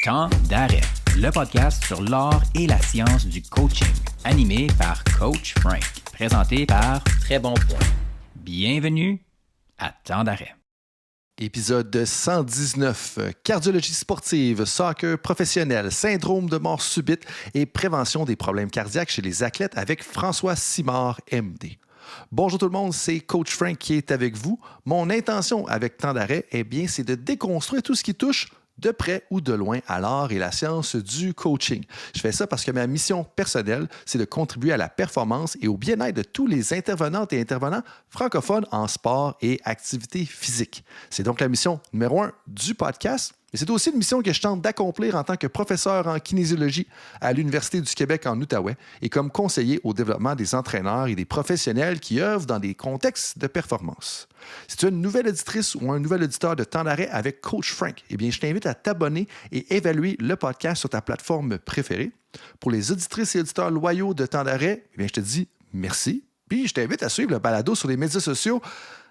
Temps d'arrêt, le podcast sur l'art et la science du coaching, animé par Coach Frank, présenté par Très Bon Point. Bienvenue à Temps d'arrêt. Épisode 119, cardiologie sportive, soccer professionnel, syndrome de mort subite et prévention des problèmes cardiaques chez les athlètes avec François Simard, MD. Bonjour tout le monde, c'est Coach Frank qui est avec vous. Mon intention avec Temps d'arrêt, c'est de déconstruire tout ce qui touche de près ou de loin à l'art et la science du coaching. Je fais ça parce que ma mission personnelle, c'est de contribuer à la performance et au bien-être de tous les intervenantes et intervenants francophones en sport et activité physique. C'est donc la mission numéro 1 du podcast. Mais c'est aussi une mission que je tente d'accomplir en tant que professeur en kinésiologie à l'Université du Québec en Outaouais et comme conseiller au développement des entraîneurs et des professionnels qui œuvrent dans des contextes de performance. Si tu es une nouvelle auditrice ou un nouvel auditeur de Temps d'arrêt avec Coach Frank, je t'invite à t'abonner et évaluer le podcast sur ta plateforme préférée. Pour les auditrices et auditeurs loyaux de Temps d'arrêt, je te dis merci. Puis je t'invite à suivre le balado sur les médias sociaux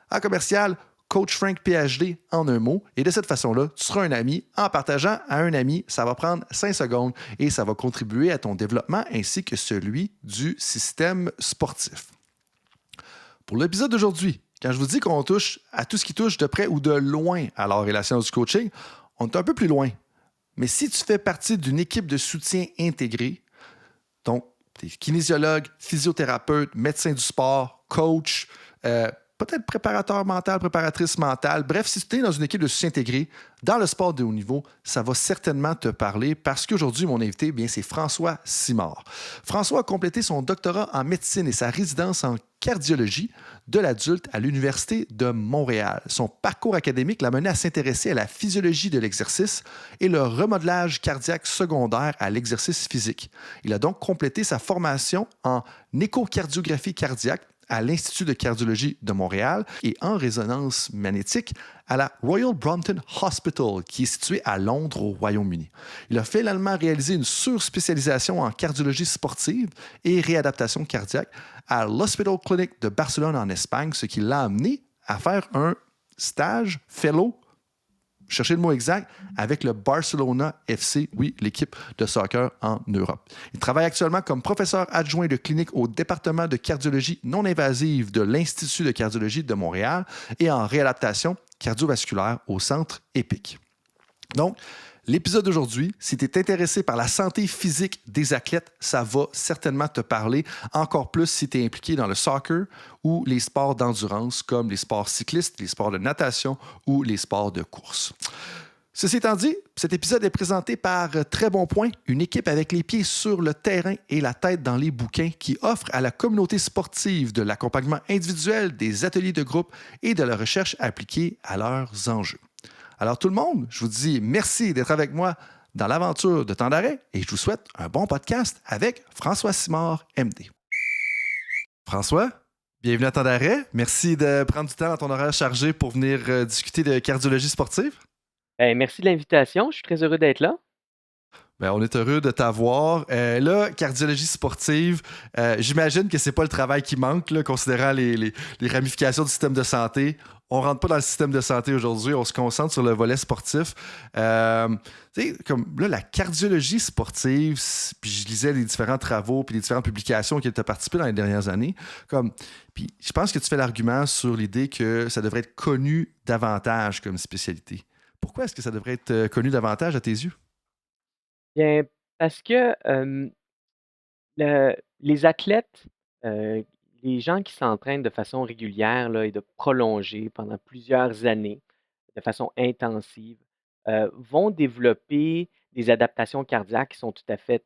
en commercial Coach Frank PhD en un mot. Et de cette façon-là, tu seras un ami. En partageant à un ami, ça va prendre 5 secondes et ça va contribuer à ton développement ainsi que celui du système sportif. Pour l'épisode d'aujourd'hui, quand je vous dis qu'on touche à tout ce qui touche de près ou de loin à l'art et la science du coaching, on est un peu plus loin. Mais si tu fais partie d'une équipe de soutien intégrée, donc tu es kinésiologue, physiothérapeute, médecin du sport, coach, peut-être préparateur mental, préparatrice mentale. Bref, si tu es dans une équipe de soutien intégré, dans le sport de haut niveau, ça va certainement te parler parce qu'aujourd'hui, mon invité, c'est François Simard. François a complété son doctorat en médecine et sa résidence en cardiologie de l'adulte à l'Université de Montréal. Son parcours académique l'a mené à s'intéresser à la physiologie de l'exercice et le remodelage cardiaque secondaire à l'exercice physique. Il a donc complété sa formation en échocardiographie cardiaque à l'Institut de cardiologie de Montréal et en résonance magnétique à la Royal Brompton Hospital, qui est située à Londres, au Royaume-Uni. Il a finalement réalisé une surspécialisation en cardiologie sportive et réadaptation cardiaque à l'Hospital Clinic de Barcelone en Espagne, ce qui l'a amené à faire un stage fellow, cherchez le mot exact, avec le Barcelona FC, oui, l'équipe de soccer en Europe. Il travaille actuellement comme professeur adjoint de clinique au département de cardiologie non invasive de l'Institut de cardiologie de Montréal et en réadaptation cardiovasculaire au Centre EPIC. Donc, l'épisode d'aujourd'hui, si tu es intéressé par la santé physique des athlètes, ça va certainement te parler, encore plus si tu es impliqué dans le soccer ou les sports d'endurance comme les sports cyclistes, les sports de natation ou les sports de course. Ceci étant dit, cet épisode est présenté par Très Bon Point, une équipe avec les pieds sur le terrain et la tête dans les bouquins qui offre à la communauté sportive de l'accompagnement individuel, des ateliers de groupe et de la recherche appliquée à leurs enjeux. Alors tout le monde, je vous dis merci d'être avec moi dans l'aventure de Temps d'arrêt et je vous souhaite un bon podcast avec François Simard, MD. François, bienvenue à Temps d'arrêt. Merci de prendre du temps dans ton horaire chargé pour venir discuter de cardiologie sportive. Merci de l'invitation, je suis très heureux d'être là. On est heureux de t'avoir. Là, cardiologie sportive, j'imagine que c'est pas le travail qui manque, là, considérant les ramifications du système de santé. On rentre pas dans le système de santé aujourd'hui, on se concentre sur le volet sportif. Comme là, la cardiologie sportive, puis je lisais les différents travaux puis les différentes publications auxquelles tu as participé dans les dernières années. Puis je pense que tu fais l'argument sur l'idée que ça devrait être connu davantage comme spécialité. Pourquoi est-ce que ça devrait être connu davantage à tes yeux? Bien, parce que les athlètes, euh, les gens qui s'entraînent de façon régulière là, et de prolonger pendant plusieurs années, de façon intensive, vont développer des adaptations cardiaques qui sont tout à fait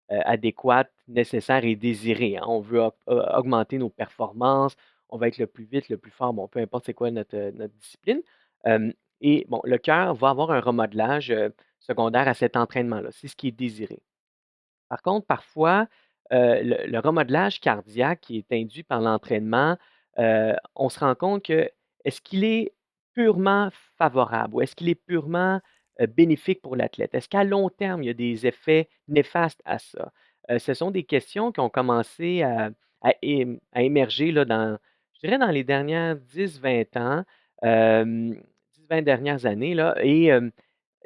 adéquates, nécessaires et désirées, hein. On veut augmenter nos performances, on va être le plus vite, le plus fort, bon, peu importe c'est quoi notre discipline. Euh, et bon, le cœur va avoir un remodelage secondaire à cet entraînement-là. C'est ce qui est désiré. Par contre, parfois, le remodelage cardiaque qui est induit par l'entraînement, on se rend compte que est-ce qu'il est purement favorable ou est-ce qu'il est purement bénéfique pour l'athlète? Est-ce qu'à long terme, il y a des effets néfastes à ça? Ce sont des questions qui ont commencé à émerger là, je dirais dans les dernières 10-20 ans, 10-20 dernières années, là, et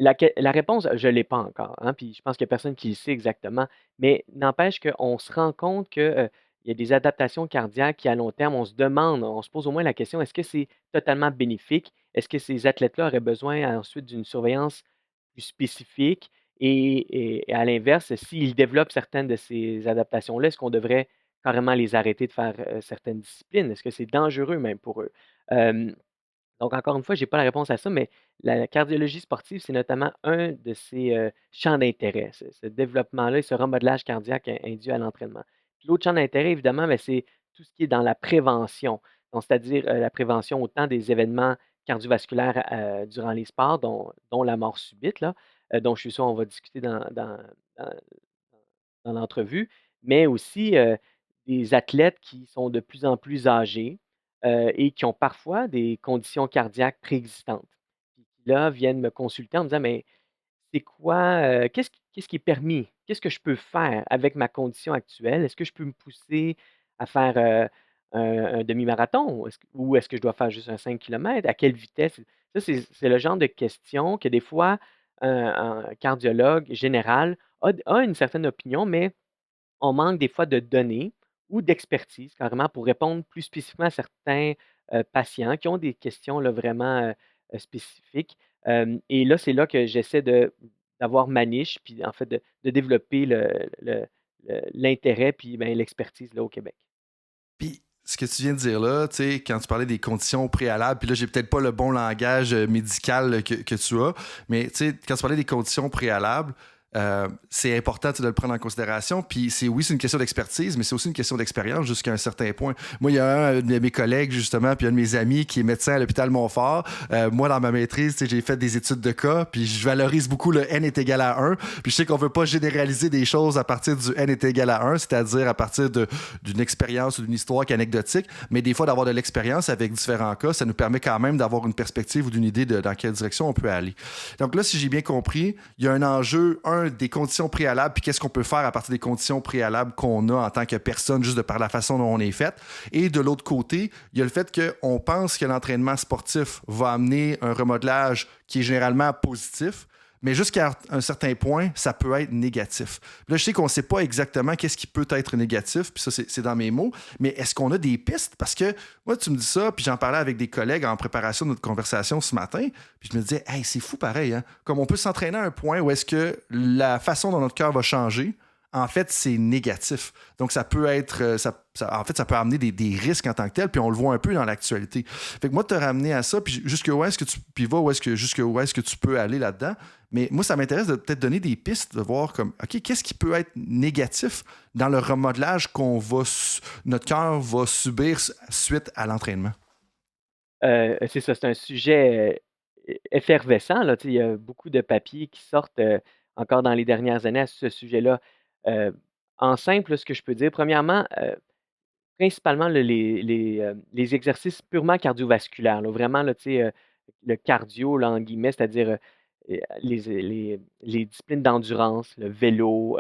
La réponse, je ne l'ai pas encore, hein, puis je pense qu'il n'y a personne qui le sait exactement, mais n'empêche qu'on se rend compte que, il y a des adaptations cardiaques qui, à long terme, on se demande, on se pose au moins la question, est-ce que c'est totalement bénéfique? Est-ce que ces athlètes-là auraient besoin ensuite d'une surveillance plus spécifique? Et à l'inverse, s'ils développent certaines de ces adaptations-là, est-ce qu'on devrait carrément les arrêter de faire, certaines disciplines? Est-ce que c'est dangereux même pour eux? Donc, encore une fois, je n'ai pas la réponse à ça, mais la cardiologie sportive, c'est notamment un de ces champs d'intérêt, ce développement-là et ce remodelage cardiaque induit à l'entraînement. Puis l'autre champ d'intérêt, évidemment, ben, c'est tout ce qui est dans la prévention, donc c'est-à-dire la prévention autant des événements cardiovasculaires durant les sports, dont la mort subite, là, dont je suis sûr on va discuter dans- dans l'entrevue, mais aussi des athlètes qui sont de plus en plus âgés et qui ont parfois des conditions cardiaques préexistantes. Puis qui là viennent me consulter en me disant, mais c'est quoi, qu'est-ce qui est permis? Qu'est-ce que je peux faire avec ma condition actuelle? Est-ce que je peux me pousser à faire un demi-marathon? Ou est-ce que je dois faire juste un 5 kilomètres? À quelle vitesse? Ça, c'est le genre de questions que des fois, un cardiologue général a une certaine opinion, mais on manque des fois de données ou d'expertise carrément pour répondre plus spécifiquement à certains patients qui ont des questions là, vraiment spécifiques. Et là, c'est là que j'essaie d'avoir ma niche, puis en fait de développer l'intérêt puis ben, l'expertise là, au Québec. Puis, ce que tu viens de dire là, tu sais, quand tu parlais des conditions préalables, puis là, j'ai peut-être pas le bon langage médical que tu as, mais tu sais, quand tu parlais des conditions préalables, c'est important tu sais, de le prendre en considération. Puis c'est une question d'expertise, mais c'est aussi une question d'expérience jusqu'à un certain point. Moi, il y a un de mes collègues, justement, puis un de mes amis qui est médecin à l'hôpital Montfort. Moi, dans ma maîtrise, tu sais, j'ai fait des études de cas, puis je valorise beaucoup le N est égal à 1. Puis je sais qu'on veut pas généraliser des choses à partir du N est égal à 1, c'est-à-dire à partir d'une expérience ou d'une histoire qui est anecdotique, mais des fois, d'avoir de l'expérience avec différents cas, ça nous permet quand même d'avoir une perspective ou d'une idée de dans quelle direction on peut aller. Donc là, si j'ai bien compris, il y a un enjeu, des conditions préalables, puis qu'est-ce qu'on peut faire à partir des conditions préalables qu'on a en tant que personne, juste de par la façon dont on est fait. Et de l'autre côté, il y a le fait qu'on pense que l'entraînement sportif va amener un remodelage qui est généralement positif, mais jusqu'à un certain point, ça peut être négatif. Là, je sais qu'on ne sait pas exactement qu'est-ce qui peut être négatif, puis ça, c'est dans mes mots, mais est-ce qu'on a des pistes? Parce que moi, tu me dis ça, puis j'en parlais avec des collègues en préparation de notre conversation ce matin, puis je me disais, hey, c'est fou pareil, hein? Comme on peut s'entraîner à un point où est-ce que la façon dont notre cœur va changer, en fait, c'est négatif. Donc, ça peut être. En fait, ça peut amener des risques en tant que tel, puis on le voit un peu dans l'actualité. Fait que moi, te ramener à ça, puis jusqu'où est-ce que tu. Puis va jusqu'où est-ce que tu peux aller là-dedans. Mais moi, ça m'intéresse de peut-être donner des pistes, de voir comme, OK, qu'est-ce qui peut être négatif dans le remodelage notre cœur va subir suite à l'entraînement? C'est ça, c'est un sujet effervescent. Là, tu sais, il y a beaucoup de papiers qui sortent encore dans les dernières années à ce sujet-là. Euh, En simple, ce que je peux dire, premièrement, principalement là, les exercices purement cardiovasculaires, là, vraiment là, tu sais, le cardio, là, en guillemets, c'est-à-dire les disciplines d'endurance, le vélo,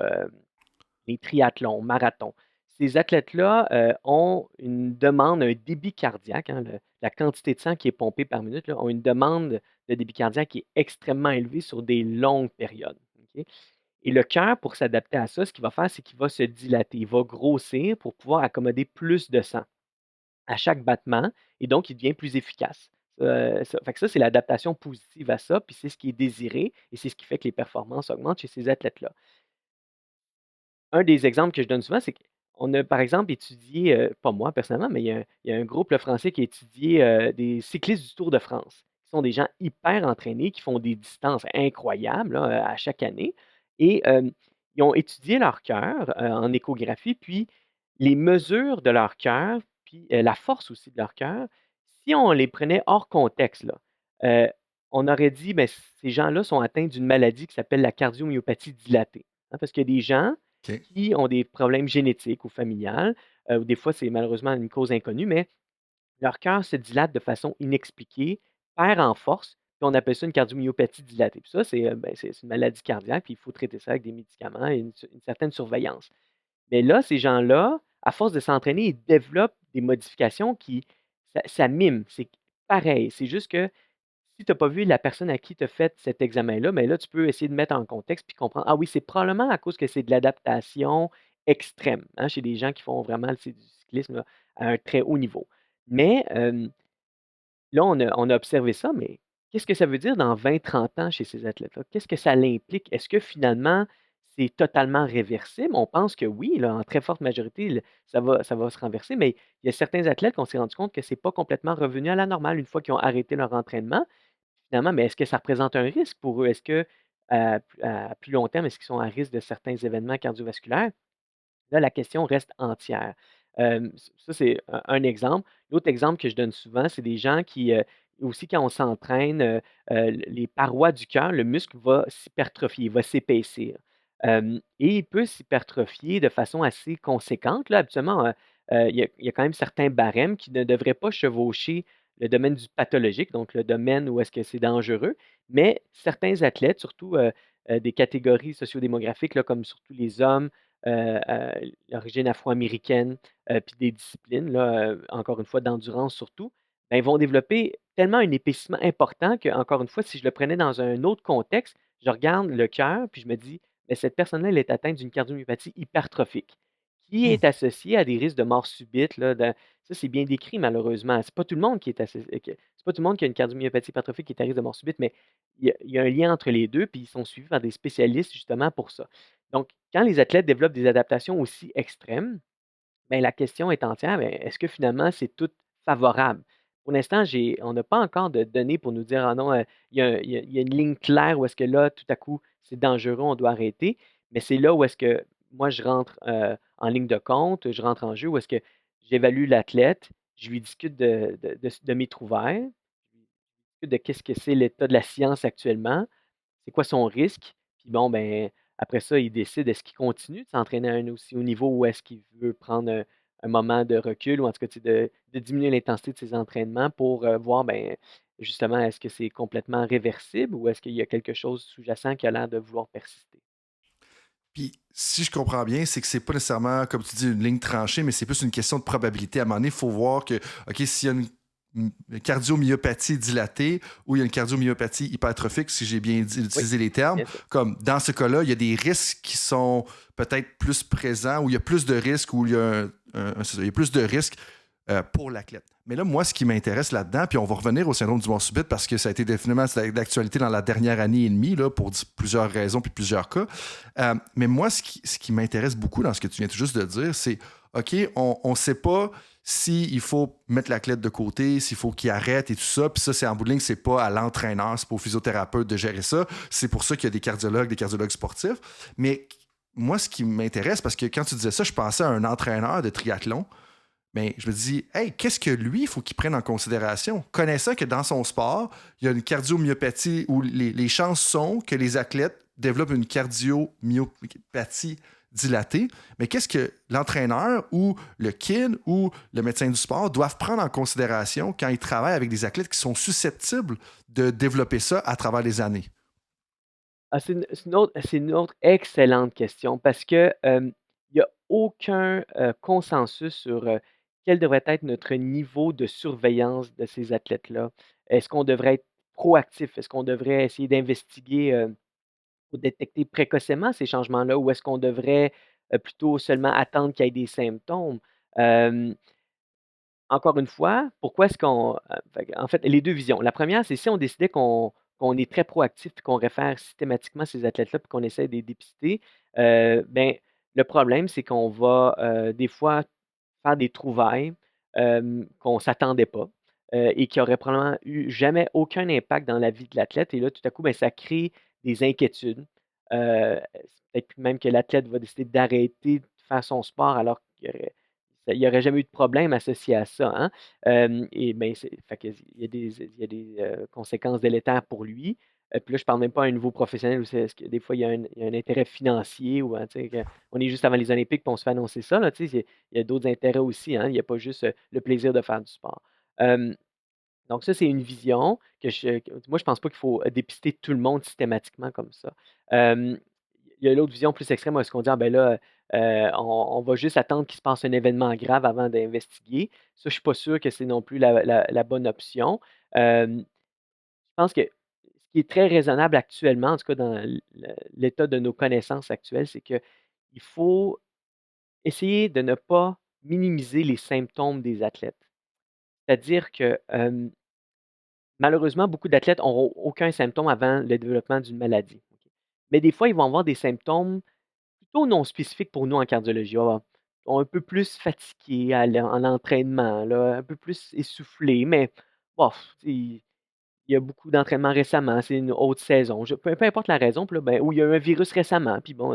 les triathlons, marathons. Ces athlètes-là ont une demande, un débit cardiaque, hein, la quantité de sang qui est pompée par minute, là, ont une demande de débit cardiaque qui est extrêmement élevée sur des longues périodes. OK? Et le cœur, pour s'adapter à ça, ce qu'il va faire, c'est qu'il va se dilater, il va grossir pour pouvoir accommoder plus de sang à chaque battement et donc il devient plus efficace. Fait que ça, c'est l'adaptation positive à ça, puis c'est ce qui est désiré et c'est ce qui fait que les performances augmentent chez ces athlètes-là. Un des exemples que je donne souvent, c'est qu'on a, par exemple, étudié, pas moi personnellement, mais il y a un groupe, le français, qui a étudié des cyclistes du Tour de France, qui sont des gens hyper entraînés, qui font des distances incroyables là, à chaque année. Et ils ont étudié leur cœur en échographie, puis les mesures de leur cœur, puis la force aussi de leur cœur, si on les prenait hors contexte, là, euh, on aurait dit, ben, ces gens-là sont atteints d'une maladie qui s'appelle la cardiomyopathie dilatée. Hein, parce qu'il y a des gens OK. qui ont des problèmes génétiques ou familiales, ou des fois c'est malheureusement une cause inconnue, mais leur cœur se dilate de façon inexpliquée, perd en force, puis on appelle ça une cardiomyopathie dilatée. Puis ça, c'est une maladie cardiaque, puis il faut traiter ça avec des médicaments et une certaine surveillance. Mais là, ces gens-là, à force de s'entraîner, ils développent des modifications ça mime. C'est pareil. C'est juste que si tu n'as pas vu la personne à qui tu as fait cet examen-là, mais là, tu peux essayer de mettre en contexte puis comprendre, ah oui, c'est probablement à cause que c'est de l'adaptation extrême, hein, chez des gens qui font vraiment du cyclisme là, à un très haut niveau. Mais là, on a observé ça, mais qu'est-ce que ça veut dire dans 20, 30 ans chez ces athlètes-là? Qu'est-ce que ça l'implique? Est-ce que finalement, c'est totalement réversible? On pense que oui, là, en très forte majorité, ça va se renverser, mais il y a certains athlètes qu'on s'est rendu compte que c'est pas complètement revenu à la normale une fois qu'ils ont arrêté leur entraînement. Finalement, mais est-ce que ça représente un risque pour eux? Est-ce que à plus long terme, est-ce qu'ils sont à risque de certains événements cardiovasculaires? Là, la question reste entière. Ça, c'est un exemple. L'autre exemple que je donne souvent, c'est des gens qui, aussi quand on s'entraîne, les parois du cœur, le muscle va s'hypertrophier, va s'épaissir. Et il peut s'hypertrophier de façon assez conséquente. Là, habituellement, il y a quand même certains barèmes qui ne devraient pas chevaucher le domaine du pathologique, donc le domaine où est-ce que c'est dangereux. Mais certains athlètes, surtout des catégories sociodémographiques, là, comme surtout les hommes, l'origine afro-américaine, puis des disciplines, là, encore une fois, d'endurance surtout, ben, ils vont développer tellement un épaississement important que, encore une fois, si je le prenais dans un autre contexte, je regarde le cœur, puis je me dis, mais cette personne-là, elle est atteinte d'une cardiomyopathie hypertrophique, qui Hmm. est associée à des risques de mort subite. Là, ça, c'est bien décrit, malheureusement. C'est pas tout le monde qui est c'est pas tout le monde qui a une cardiomyopathie hypertrophique qui est à risque de mort subite, mais il y a un lien entre les deux, puis ils sont suivis par des spécialistes justement pour ça. Donc, quand les athlètes développent des adaptations aussi extrêmes, ben, la question est entière, ben, est-ce que finalement c'est tout favorable? Pour l'instant, on n'a pas encore de données pour nous dire, ah non, il y a une ligne claire où est-ce que là, tout à coup, c'est dangereux, on doit arrêter. Mais c'est là où est-ce que moi, je rentre en ligne de compte, je rentre en jeu, où est-ce que j'évalue l'athlète, je lui discute de mes trouvailles, je lui discute de qu'est-ce que c'est l'état de la science actuellement, c'est quoi son risque? Puis bon, ben, après ça, il décide est-ce qu'il continue de s'entraîner à un aussi haut niveau ou est-ce qu'il veut prendre un moment de recul ou en tout cas tu sais, de diminuer l'intensité de ses entraînements pour voir ben, justement est-ce que c'est complètement réversible ou est-ce qu'il y a quelque chose sous-jacent qui a l'air de vouloir persister. Puis, si je comprends bien, c'est que c'est pas nécessairement, comme tu dis, une ligne tranchée, mais c'est plus une question de probabilité. À un moment donné, il faut voir que, OK, s'il y a une cardiomyopathie dilatée ou il y a une cardiomyopathie hypertrophique, si j'ai bien Oui, utilisé les termes, bien sûr. comme dans ce cas-là, il y a des risques qui sont peut-être plus présents ou il y a plus de risques ou il y a, il y a plus de risques pour l'athlète. Mais là, moi, ce qui m'intéresse là-dedans, puis on va revenir au syndrome du mort subite parce que ça a été définitivement d'actualité dans la dernière année et demie là, pour plusieurs raisons puis plusieurs cas. Mais moi, ce qui m'intéresse beaucoup dans ce que tu viens tout juste de dire, c'est OK, on ne sait pas s'il faut mettre l'athlète de côté, s'il faut qu'il arrête et tout ça. Puis ça, c'est en bout de ligne, c'est pas à l'entraîneur, c'est pas au physiothérapeute de gérer ça. C'est pour ça qu'il y a des cardiologues sportifs. Mais moi, ce qui m'intéresse, parce que quand tu disais ça, je pensais à un entraîneur de triathlon. Mais je me dis, hey, qu'est-ce que lui, il faut qu'il prenne en considération? Connaissant que dans son sport, il y a une cardiomyopathie où les chances sont que les athlètes développent une cardiomyopathie dilatée, mais qu'est-ce que l'entraîneur ou le kin ou le médecin du sport doivent prendre en considération quand ils travaillent avec des athlètes qui sont susceptibles de développer ça à travers les années? Ah, c'est une autre excellente question parce que, il n'y a aucun, consensus sur, quel devrait être notre niveau de surveillance de ces athlètes-là. Est-ce qu'on devrait être proactif? Est-ce qu'on devrait essayer d'investiguer, pour détecter précocement ces changements-là? Ou est-ce qu'on devrait, plutôt seulement attendre qu'il y ait des symptômes? Hem Encore une fois, pourquoi est-ce qu'on en fait, les 2 visions. La première, c'est si on décidait qu'on est très proactif puis qu'on réfère systématiquement ces athlètes-là puis qu'on essaie de les dépister, ben, le problème, c'est qu'on va, des fois faire des trouvailles, qu'on ne s'attendait pas, et qui auraient probablement eu jamais aucun impact dans la vie de l'athlète et là, tout à coup, ben, ça crée des inquiétudes. C'est peut-être même que l'athlète va décider d'arrêter de faire son sport alors il y aurait jamais eu de problème associé à ça, hein. Et ben, fait que il y a des conséquences délétères pour lui. Puis là, je parle même pas à un niveau professionnel où c'est est-ce que des fois il y a un intérêt financier ou, tu sais, on est juste avant les Olympiques, puis on se fait annoncer ça, là, tu sais, il y a d'autres intérêts aussi, hein. Il y a pas juste, le plaisir de faire du sport. Hem Donc ça, c'est une vision que moi, je pense pas qu'il faut dépister tout le monde systématiquement comme ça. Hem, il y a l'autre vision plus extrême où est-ce qu'on dit: «Ah ben là, on va juste attendre qu'il se passe un événement grave avant d'investiguer». Ça, je suis pas sûr que c'est non plus la bonne option. Hem je pense que ce qui est très raisonnable actuellement, en tout cas dans l'état de nos connaissances actuelles, c'est qu'il faut essayer de ne pas minimiser les symptômes des athlètes. C'est-à-dire que malheureusement, beaucoup d'athlètes n'auront aucun symptôme avant le développement d'une maladie. OK? Mais des fois, ils vont avoir des symptômes plutôt non spécifiques pour nous en cardiologie. On va un peu plus fatigués en entraînement, là, un peu plus essoufflés, mais bof, il y a beaucoup d'entraînement récemment, c'est une haute saison. Peu importe la raison, puis là, ben, ou il y a eu un virus récemment, puis bon,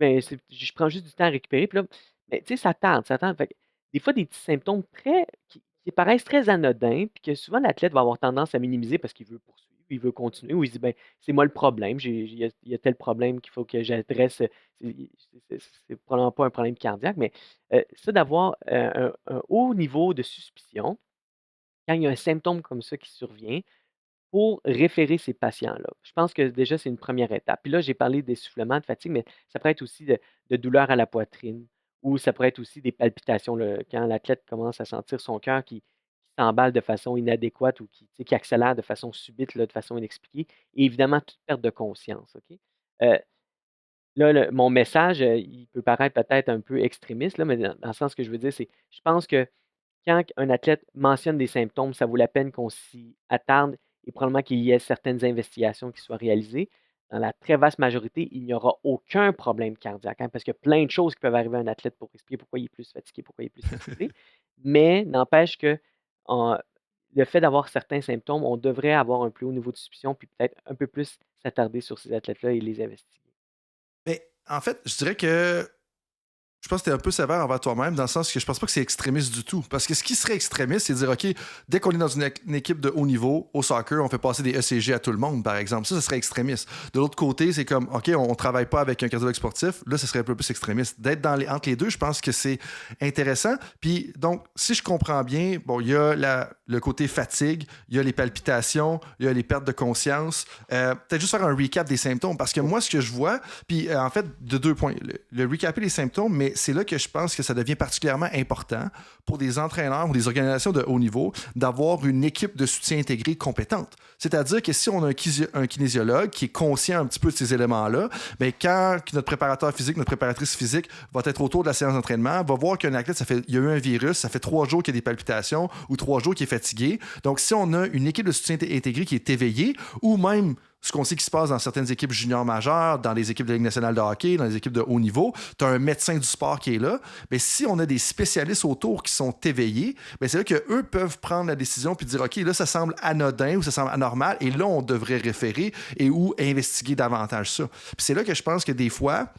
ben, je prends juste du temps à récupérer, puis là, mais tu sais, ça tarde, ça tarde. Fait que des fois, des petits symptômes qui paraissent très anodins, puis que souvent l'athlète va avoir tendance à minimiser parce qu'il veut poursuivre, il veut continuer, ou il se dit, ben, c'est moi le problème, il y a tel problème qu'il faut que j'adresse. C'est probablement pas un problème cardiaque, mais ça d'avoir un haut niveau de suspicion, quand il y a un symptôme comme ça qui survient, pour référer ces patients-là. Je pense que déjà, c'est une première étape. Puis là, j'ai parlé d'essoufflement, de fatigue, mais ça pourrait être aussi de douleur à la poitrine ou ça pourrait être aussi des palpitations, là, quand l'athlète commence à sentir son cœur qui s'emballe de façon inadéquate ou qui, tu sais, qui accélère de façon subite, là, de façon inexpliquée. Et évidemment, toute perte de conscience. OK? Euh, Là, mon message, il peut paraître peut-être un peu extrémiste, là, mais dans le sens que je veux dire, c'est je pense que quand un athlète mentionne des symptômes, ça vaut la peine qu'on s'y attarde et probablement qu'il y ait certaines investigations qui soient réalisées. Dans la très vaste majorité, il n'y aura aucun problème cardiaque, hein, parce qu'il y a plein de choses qui peuvent arriver à un athlète pour expliquer pourquoi il est plus fatigué, pourquoi il est plus essoufflé. Mais n'empêche que en- le fait d'avoir certains symptômes, on devrait avoir un plus haut niveau de suspicion, puis peut-être un peu plus s'attarder sur ces athlètes-là et les investiguer. Mais en fait, je dirais que je pense que tu es un peu sévère envers toi-même dans le sens que je pense pas que c'est extrémiste du tout. Parce que ce qui serait extrémiste, c'est de dire, OK, dès qu'on est dans une équipe de haut niveau, au soccer, on fait passer des ECG à tout le monde, par exemple. Ça serait extrémiste. De l'autre côté, c'est comme, OK, on travaille pas avec un cardiologue sportif. Là, ce serait un peu plus extrémiste. D'être entre les deux, je pense que c'est intéressant. Puis, donc, si je comprends bien, bon, il y a le côté fatigue, il y a les palpitations, il y a les pertes de conscience. Peut-être juste faire un recap des symptômes. Parce que moi, ce que je vois, puis en fait, de deux points. Le recaper les symptômes, mais c'est là que je pense que ça devient particulièrement important pour des entraîneurs ou des organisations de haut niveau d'avoir une équipe de soutien intégrée compétente. C'est-à-dire que si on a un kinésiologue qui est conscient un petit peu de ces éléments-là, bien, quand notre préparateur physique, notre préparatrice physique va être autour de la séance d'entraînement, va voir qu'un athlète, il y a eu un virus, ça fait 3 jours qu'il y a des palpitations ou 3 jours qu'il est fatigué. Donc, si on a une équipe de soutien intégrée qui est éveillée, ou même ce qu'on sait qui se passe dans certaines équipes juniors majeures, dans les équipes de la Ligue nationale de hockey, dans les équipes de haut niveau, tu as un médecin du sport qui est là. Mais si on a des spécialistes autour qui sont éveillés, bien, c'est là qu'eux peuvent prendre la décision puis dire, OK, là, ça semble anodin ou ça semble anormal, et là, on devrait référer et ou investiguer davantage ça. Puis c'est là que je pense que des fois,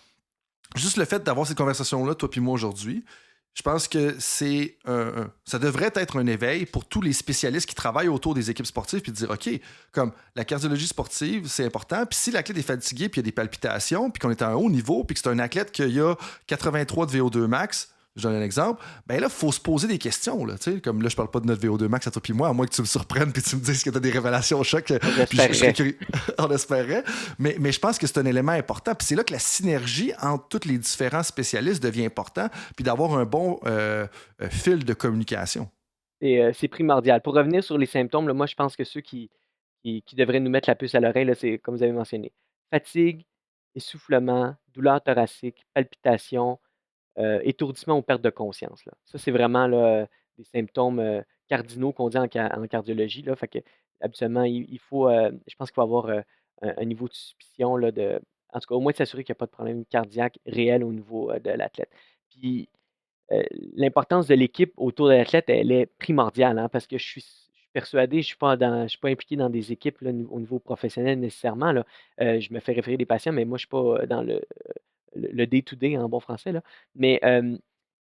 juste le fait d'avoir cette conversation-là, toi puis moi aujourd'hui, je pense que ça devrait être un éveil pour tous les spécialistes qui travaillent autour des équipes sportives puis de dire, OK, comme la cardiologie sportive, c'est important. Puis si l'athlète est fatigué puis il y a des palpitations puis qu'on est à un haut niveau puis que c'est un athlète qui a 83 de VO2 max, je donne un exemple, ben là, il faut se poser des questions. Là, comme là, je parle pas de notre VO2 max à toi puis moi, à moins que tu me surprennes puis tu me dises que tu as des révélations au choc. Puis je serais curieux. On espérait. Mais je pense que c'est un élément important. Puis c'est là que la synergie entre tous les différents spécialistes devient important, puis d'avoir un bon fil de communication. C'est primordial. Pour revenir sur les symptômes, là, moi, je pense que ceux qui devraient nous mettre la puce à l'oreille, là, c'est comme vous avez mentionné, fatigue, essoufflement, douleur thoracique, palpitations, étourdissement ou perte de conscience, là. Ça, c'est vraiment là, des symptômes cardinaux qu'on dit en cardiologie, là. Fait que, habituellement, il faut, je pense qu'il faut avoir un niveau de suspicion, là, en tout cas, au moins de s'assurer qu'il n'y a pas de problème cardiaque réel au niveau de l'athlète. Puis, l'importance de l'équipe autour de l'athlète, elle est primordiale, hein, parce que je suis persuadé, je suis pas impliqué dans des équipes là, au niveau professionnel nécessairement. Là. Je me fais référer des patients, mais moi, je suis pas dans le day-to-day en bon français. Là. Mais je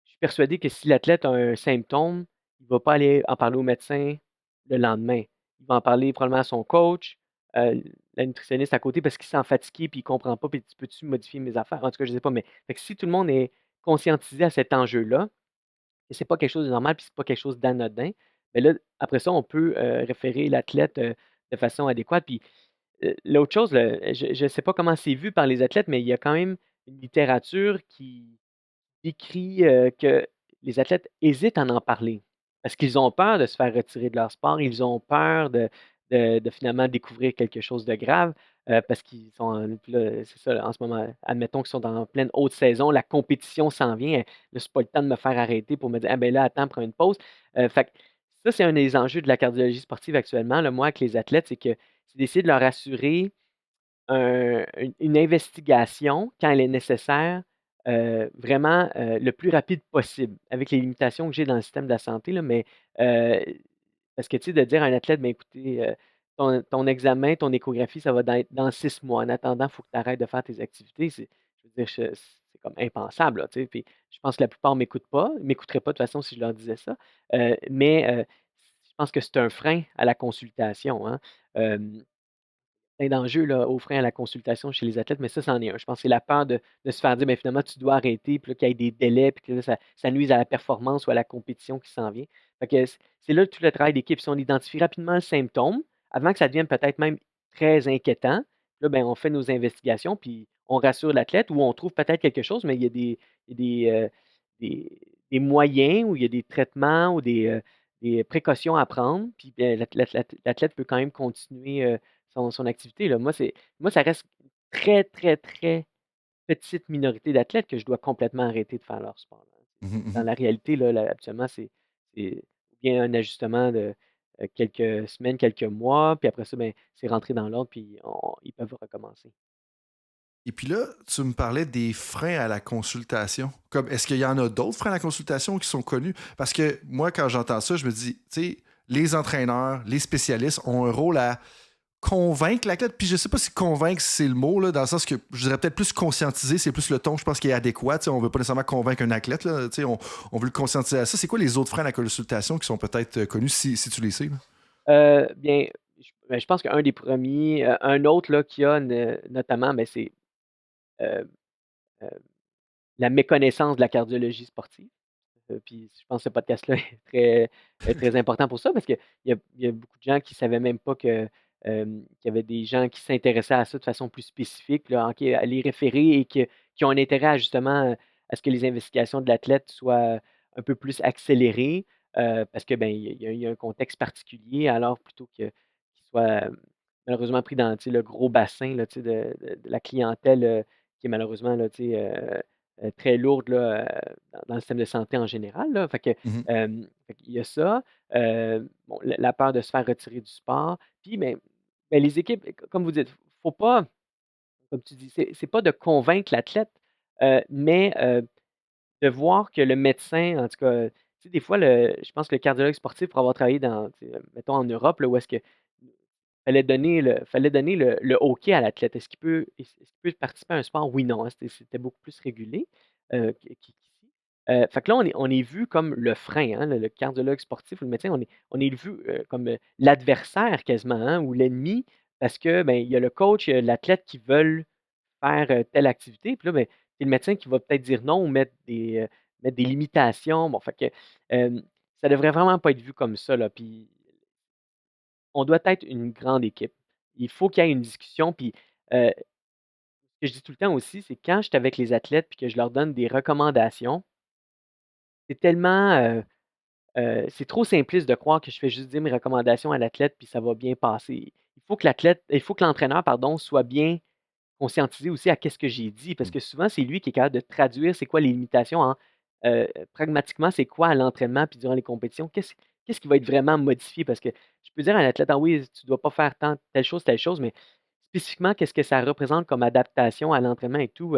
suis persuadé que si l'athlète a un symptôme, il ne va pas aller en parler au médecin le lendemain. Il va en parler probablement à son coach, euh, la nutritionniste à côté, parce qu'il s'en fatigué puis il ne comprend pas, puis il dit, peux-tu modifier mes affaires? En tout cas, je ne sais pas, mais fait que si tout le monde est conscientisé à cet enjeu-là, et c'est pas quelque chose de normal, puis c'est pas quelque chose d'anodin, mais là, après ça, on peut référer l'athlète de façon adéquate. Puis l'autre chose, là, je ne sais pas comment c'est vu par les athlètes, mais il y a quand même une littérature qui décrit que les athlètes hésitent à en parler parce qu'ils ont peur de se faire retirer de leur sport, ils ont peur de finalement découvrir quelque chose de grave parce qu'ils sont, puis là, c'est ça, en ce moment, admettons qu'ils sont en pleine haute saison, la compétition s'en vient. Là, c'est pas le temps de me faire arrêter pour me dire, ah ben là, attends, prends une pause. Fait que ça, c'est un des enjeux de la cardiologie sportive actuellement, là, moi, avec les athlètes, c'est d'essayer de leur assurer une investigation, quand elle est nécessaire, vraiment le plus rapide possible, avec les limitations que j'ai dans le système de la santé, là, mais euh, parce que, tu sais, de dire à un athlète, ben écoutez, ton examen, ton échographie, ça va être dans 6 mois. En attendant, il faut que tu arrêtes de faire tes activités. Je veux dire, c'est comme impensable, là, tu sais. Puis je pense que la plupart ne m'écouteraient pas de toute façon si je leur disais ça. Mais je pense que c'est un frein à la consultation, hein. Euh, Plein d'enjeux là, aux freins à la consultation chez les athlètes, mais ça, c'en est un. Je pense que c'est la peur de se faire dire, ben, finalement, tu dois arrêter, puis là, qu'il y ait des délais, puis que là, ça nuise à la performance ou à la compétition qui s'en vient. Fait que c'est là tout le travail d'équipe. Si on identifie rapidement le symptôme, avant que ça devienne peut-être même très inquiétant, là, ben, on fait nos investigations, puis on rassure l'athlète ou on trouve peut-être quelque chose, mais il y a des, des moyens ou il y a des traitements ou des précautions à prendre, puis ben, l'athlète peut quand même continuer son activité, là. Moi, ça reste une très, très, très petite minorité d'athlètes que je dois complètement arrêter de faire leur sport, là. Mhm, Dans mhm. la réalité, là, actuellement, c'est bien un ajustement de quelques semaines, quelques mois, puis après ça, ben, c'est rentré dans l'ordre, puis ils peuvent recommencer. Et puis là, tu me parlais des freins à la consultation. Comme, est-ce qu'il y en a d'autres freins à la consultation qui sont connus? Parce que moi, quand j'entends ça, je me dis, tu sais, les entraîneurs, les spécialistes ont un rôle à convaincre l'athlète. Puis je sais pas si convaincre, c'est le mot, là, dans le sens que je dirais peut-être plus conscientiser, c'est plus le ton, je pense, qui est adéquat. Tu sais, on veut pas nécessairement convaincre un athlète, là, tu sais, on veut le conscientiser à ça. C'est quoi les autres freins à la consultation qui sont peut-être connus, si tu les sais, là? Bien, je pense qu'un des premiers, un autre là, qu'il y a notamment, ben, c'est euh, euh, la méconnaissance de la cardiologie sportive. Puis je pense que ce podcast-là est très important pour ça parce qu'il y a beaucoup de gens qui ne savaient même pas qu'il y avait des gens qui s'intéressaient à ça de façon plus spécifique, là, à les référer et qui ont un intérêt à justement à ce que les investigations de l'athlète soient un peu plus accélérées parce que ben, il y a un contexte particulier, alors plutôt qu'il soit malheureusement pris dans tu sais, le gros bassin là, tu sais, de la clientèle qui est malheureusement là, tu sais, très lourde là, dans le système de santé en général, là. Mhm. Fait qu'il y a ça. Bon, la peur de se faire retirer du sport. Puis, ben, les équipes, comme vous dites, faut pas, comme tu dis, c'est pas de convaincre l'athlète, mais de voir que le médecin, en tout cas, tu sais, des fois, je pense que le cardiologue sportif, pour avoir travaillé dans, tu sais, mettons en Europe, là, où est-ce que fallait donner le OK à l'athlète. Est-ce qu'il peut participer à un sport? Oui, non, hein, c'était beaucoup plus régulé qu'ici. Fait que là, on est vu comme le frein, hein, le cardiologue sportif ou le médecin, on est vu comme l'adversaire quasiment, hein, ou l'ennemi, parce que ben, il y a le coach, il y a l'athlète qui veulent faire telle activité, puis là, ben, c'est le médecin qui va peut-être dire non ou mettre des limitations. Bon, fait que ça devrait vraiment pas être vu comme ça, là. Puis on doit être une grande équipe. Il faut qu'il y ait une discussion. Puis, ce que je dis tout le temps aussi, c'est quand je suis avec les athlètes puis que je leur donne des recommandations, c'est tellement, c'est trop simpliste de croire que je fais juste dire mes recommandations à l'athlète puis ça va bien passer. Il faut que l'entraîneur, pardon, soit bien conscientiser aussi à qu'est-ce que j'ai dit, parce que souvent, c'est lui qui est capable de traduire c'est quoi les limitations pragmatiquement, c'est quoi à l'entraînement puis durant les compétitions, qu'est-ce qui va être vraiment modifié, parce que je peux dire à un athlète, ah oui, tu ne dois pas faire telle chose, mais spécifiquement, qu'est-ce que ça représente comme adaptation à l'entraînement et tout,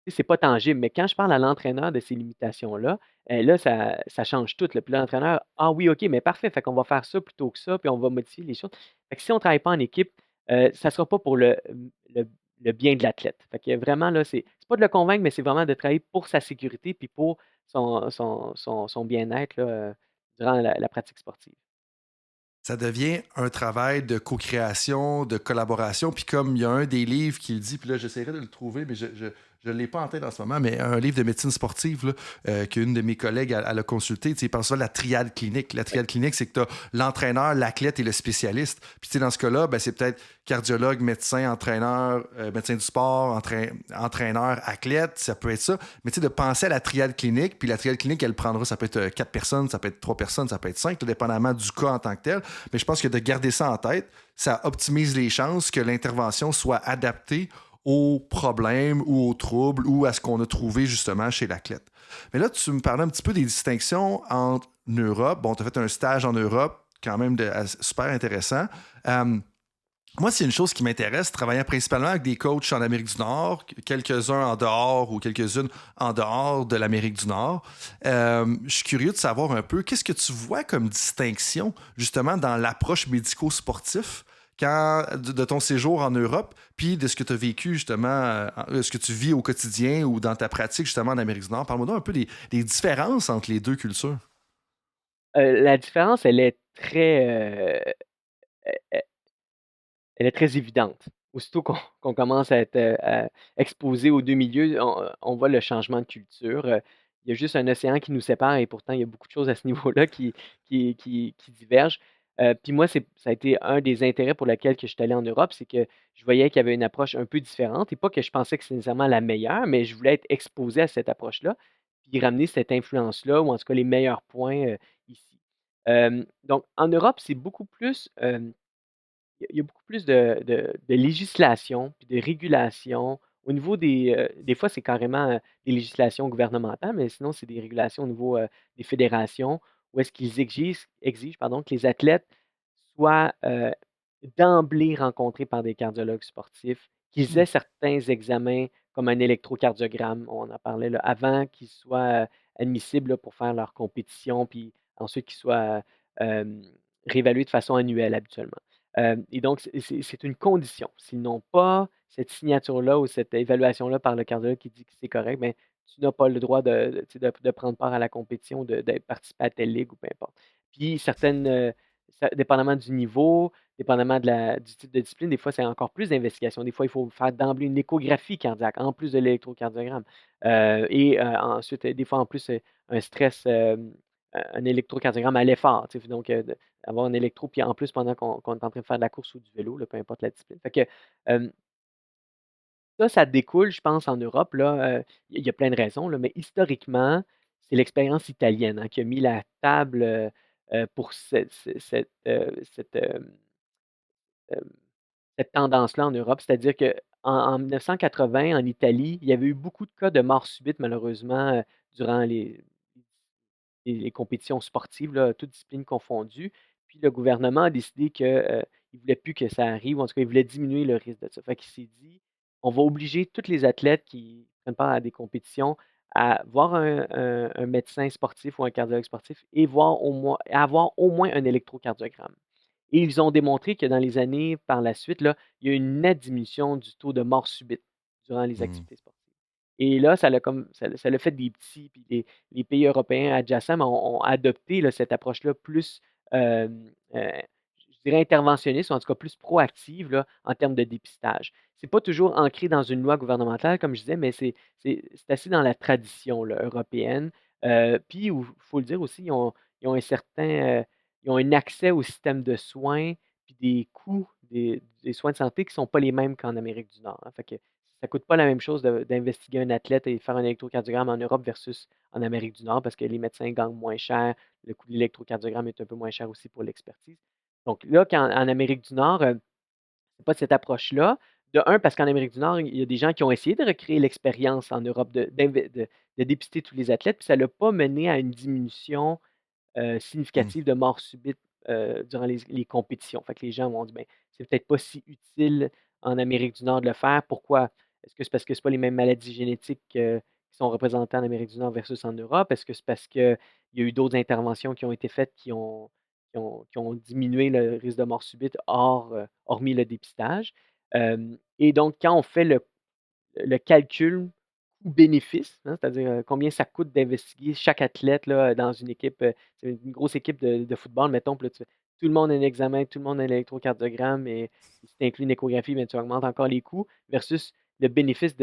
c'est pas tangible, mais quand je parle à l'entraîneur de ces limitations-là, là, ça change tout, là. Puis là, l'entraîneur, ah oui, OK, mais parfait, fait qu'on va faire ça plutôt que ça, puis on va modifier les choses. Fait que si on ne travaille pas en équipe, ça ne sera pas pour le, le bien de l'athlète. Fait que vraiment, là, c'est pas de le convaincre, mais c'est vraiment de travailler pour sa sécurité puis pour son bien-être là, durant la pratique sportive. Ça devient un travail de co-création, de collaboration. Puis comme il y a un des livres qui le dit, puis là, j'essaierai de le trouver, mais je ne l'ai pas en tête en ce moment, mais un livre de médecine sportive là, qu'une de mes collègues elle a consulté. Il parle souvent de la triade clinique. La triade clinique, c'est que tu as l'entraîneur, l'athlète et le spécialiste. Puis dans ce cas-là, ben, c'est peut-être cardiologue, médecin, entraîneur, médecin du sport, entraîneur, athlète, ça peut être ça. Mais de penser à la triade clinique, puis la triade clinique, elle prendra, ça peut être 4 personnes, ça peut être 3 personnes, ça peut être 5, tout dépendamment du cas en tant que tel. Mais je pense que de garder ça en tête, ça optimise les chances que l'intervention soit adaptée aux problèmes ou aux troubles ou à ce qu'on a trouvé justement chez l'athlète. Mais là, tu me parlais un petit peu des distinctions en Europe. Bon, tu as fait un stage en Europe, quand même super intéressant. Moi, c'est une chose qui m'intéresse, travaillant principalement avec des coachs en Amérique du Nord, quelques-uns en dehors ou quelques-unes en dehors de l'Amérique du Nord. Je suis curieux de savoir un peu, qu'est-ce que tu vois comme distinction, justement, dans l'approche médico-sportif de ton séjour en Europe, puis de ce que tu as vécu, justement, ce que tu vis au quotidien ou dans ta pratique, justement, en Amérique du Nord. Parle-moi donc un peu des différences entre les deux cultures. La différence, e elle est très évidente. Aussitôt qu'on commence à être, exposé aux 2 milieux, on voit le changement de culture. Il y a juste un océan qui nous sépare et pourtant il y a beaucoup de choses à ce niveau-là qui divergent. Puis moi, ça a été un des intérêts pour lequel que je suis allé en Europe, c'est que je voyais qu'il y avait une approche un peu différente et pas que je pensais que c'était nécessairement la meilleure, mais je voulais être exposé à cette approche-là, puis ramener cette influence-là ou en tout cas les meilleurs points, ici. Donc en Europe, c'est beaucoup plus, il y a beaucoup plus de législation puis de régulation au niveau des fois, c'est carrément, des législations gouvernementales, mais sinon, c'est des régulations au niveau, des fédérations où est-ce qu'ils exigent pardon, que les athlètes soient, d'emblée rencontrés par des cardiologues sportifs, qu'ils Hmm. aient certains examens comme un électrocardiogramme, on en parlait là, avant qu'ils soient, admissibles là, pour faire leur compétition, puis ensuite qu'ils soient, hem, réévalués de façon annuelle habituellement. Et donc, c'est une condition. S'ils n'ont pas cette signature-là ou cette évaluation-là par le cardiologue qui dit que c'est correct, ben, tu n'as pas le droit tu sais, de prendre part à la compétition, de participer à telle ligue ou peu importe. Puis certaines, dépendamment du niveau, dépendamment du type de discipline, des fois, c'est encore plus d'investigation. Des fois, il faut faire d'emblée une échographie cardiaque, en plus de l'électrocardiogramme. Ensuite, des fois, en plus, un stress, un électrocardiogramme à l'effort. Tu sais, donc, avoir un électro, puis en plus, pendant qu'on est en train de faire de la course ou du vélo, là, peu importe la discipline. Fait que, hem, ça découle, je pense, en Europe, là, il y a plein de raisons, là, mais historiquement, c'est l'expérience italienne, hein, qui a mis la table, pour hem, cette tendance-là en Europe. C'est-à-dire qu'en 1980, en Italie, il y avait eu beaucoup de cas de mort subite, malheureusement, durant les compétitions sportives, là, toutes disciplines confondues. Puis le gouvernement a décidé qu'il ne voulait plus que ça arrive, ou en tout cas, il voulait diminuer le risque de ça. Fait qu'il s'est dit, on va obliger tous les athlètes qui prennent part à des compétitions à voir un médecin sportif ou un cardiologue sportif et avoir au moins un électrocardiogramme. Et ils ont démontré que dans les années par la suite, là, il y a eu une nette diminution du taux de mort subite durant les Hmm. activités sportives. Et là, ça l'a fait des petits, puis les pays européens adjacents ont adopté là, cette approche-là plus, je dirais interventionniste, ou en tout cas plus proactive là, en termes de dépistage. C'est pas toujours ancré dans une loi gouvernementale, comme je disais, mais c'est assez dans la tradition là, européenne. Puis, il faut le dire aussi, ils ont un certain, ils ont un accès au système de soins, puis des coûts des soins de santé qui ne sont pas les mêmes qu'en Amérique du Nord, hein. Fait que ça coûte pas la même chose d'investiguer un athlète et faire un électrocardiogramme en Europe versus en Amérique du Nord parce que les médecins gagnent moins cher, le coût de l'électrocardiogramme est un peu moins cher aussi pour l'expertise. Donc là, en Amérique du Nord, c'est pas cette approche-là. De un, parce qu'en Amérique du Nord, il y a des gens qui ont essayé de recréer l'expérience en Europe de dépister tous les athlètes, puis ça n'a pas mené à une diminution Hmm. significative de mort subite, durant les compétitions. Fait que les gens vont dire: «Ben, c'est peut-être pas si utile en Amérique du Nord de le faire». Pourquoi? Est-ce que c'est parce que c'est pas les mêmes maladies génétiques, qui sont représentées en Amérique du Nord versus en Europe? Est-ce que c'est parce qu'il y a eu d'autres interventions qui ont été faites qui ont diminué le risque de mort subite hormis le dépistage? Et donc quand on fait le calcul coût-bénéfice, hein, c'est-à-dire, combien ça coûte d'investiguer chaque athlète là, dans une équipe, c'est une grosse équipe de football, mettons, puis là, tout le monde a un examen, tout le monde a un électrocardiogramme et si tu inclus une échographie, ben, tu augmentes encore les coûts versus le bénéfice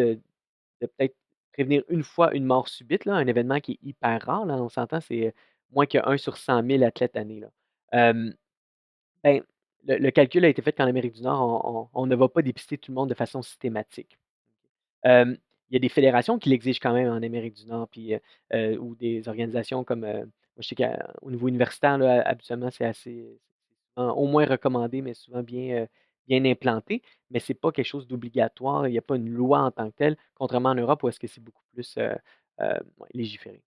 de peut-être prévenir une fois une mort subite, là, un événement qui est hyper rare, là, on s'entend, c'est moins que 1 sur 100 000 athlètes année, là. Euh, ben, le calcul a été fait qu'en Amérique du Nord, on ne va pas dépister tout le monde de façon systématique. Il y a des fédérations qui l'exigent quand même en Amérique du Nord, puis, ou des organisations comme, moi, je sais qu'au niveau universitaire, là, habituellement, c'est souvent au moins recommandé, mais souvent bien implanté. Mais c'est pas quelque chose d'obligatoire. Il n'y a pas une loi en tant que telle, contrairement en Europe où est-ce que c'est beaucoup plus ouais, légiféré.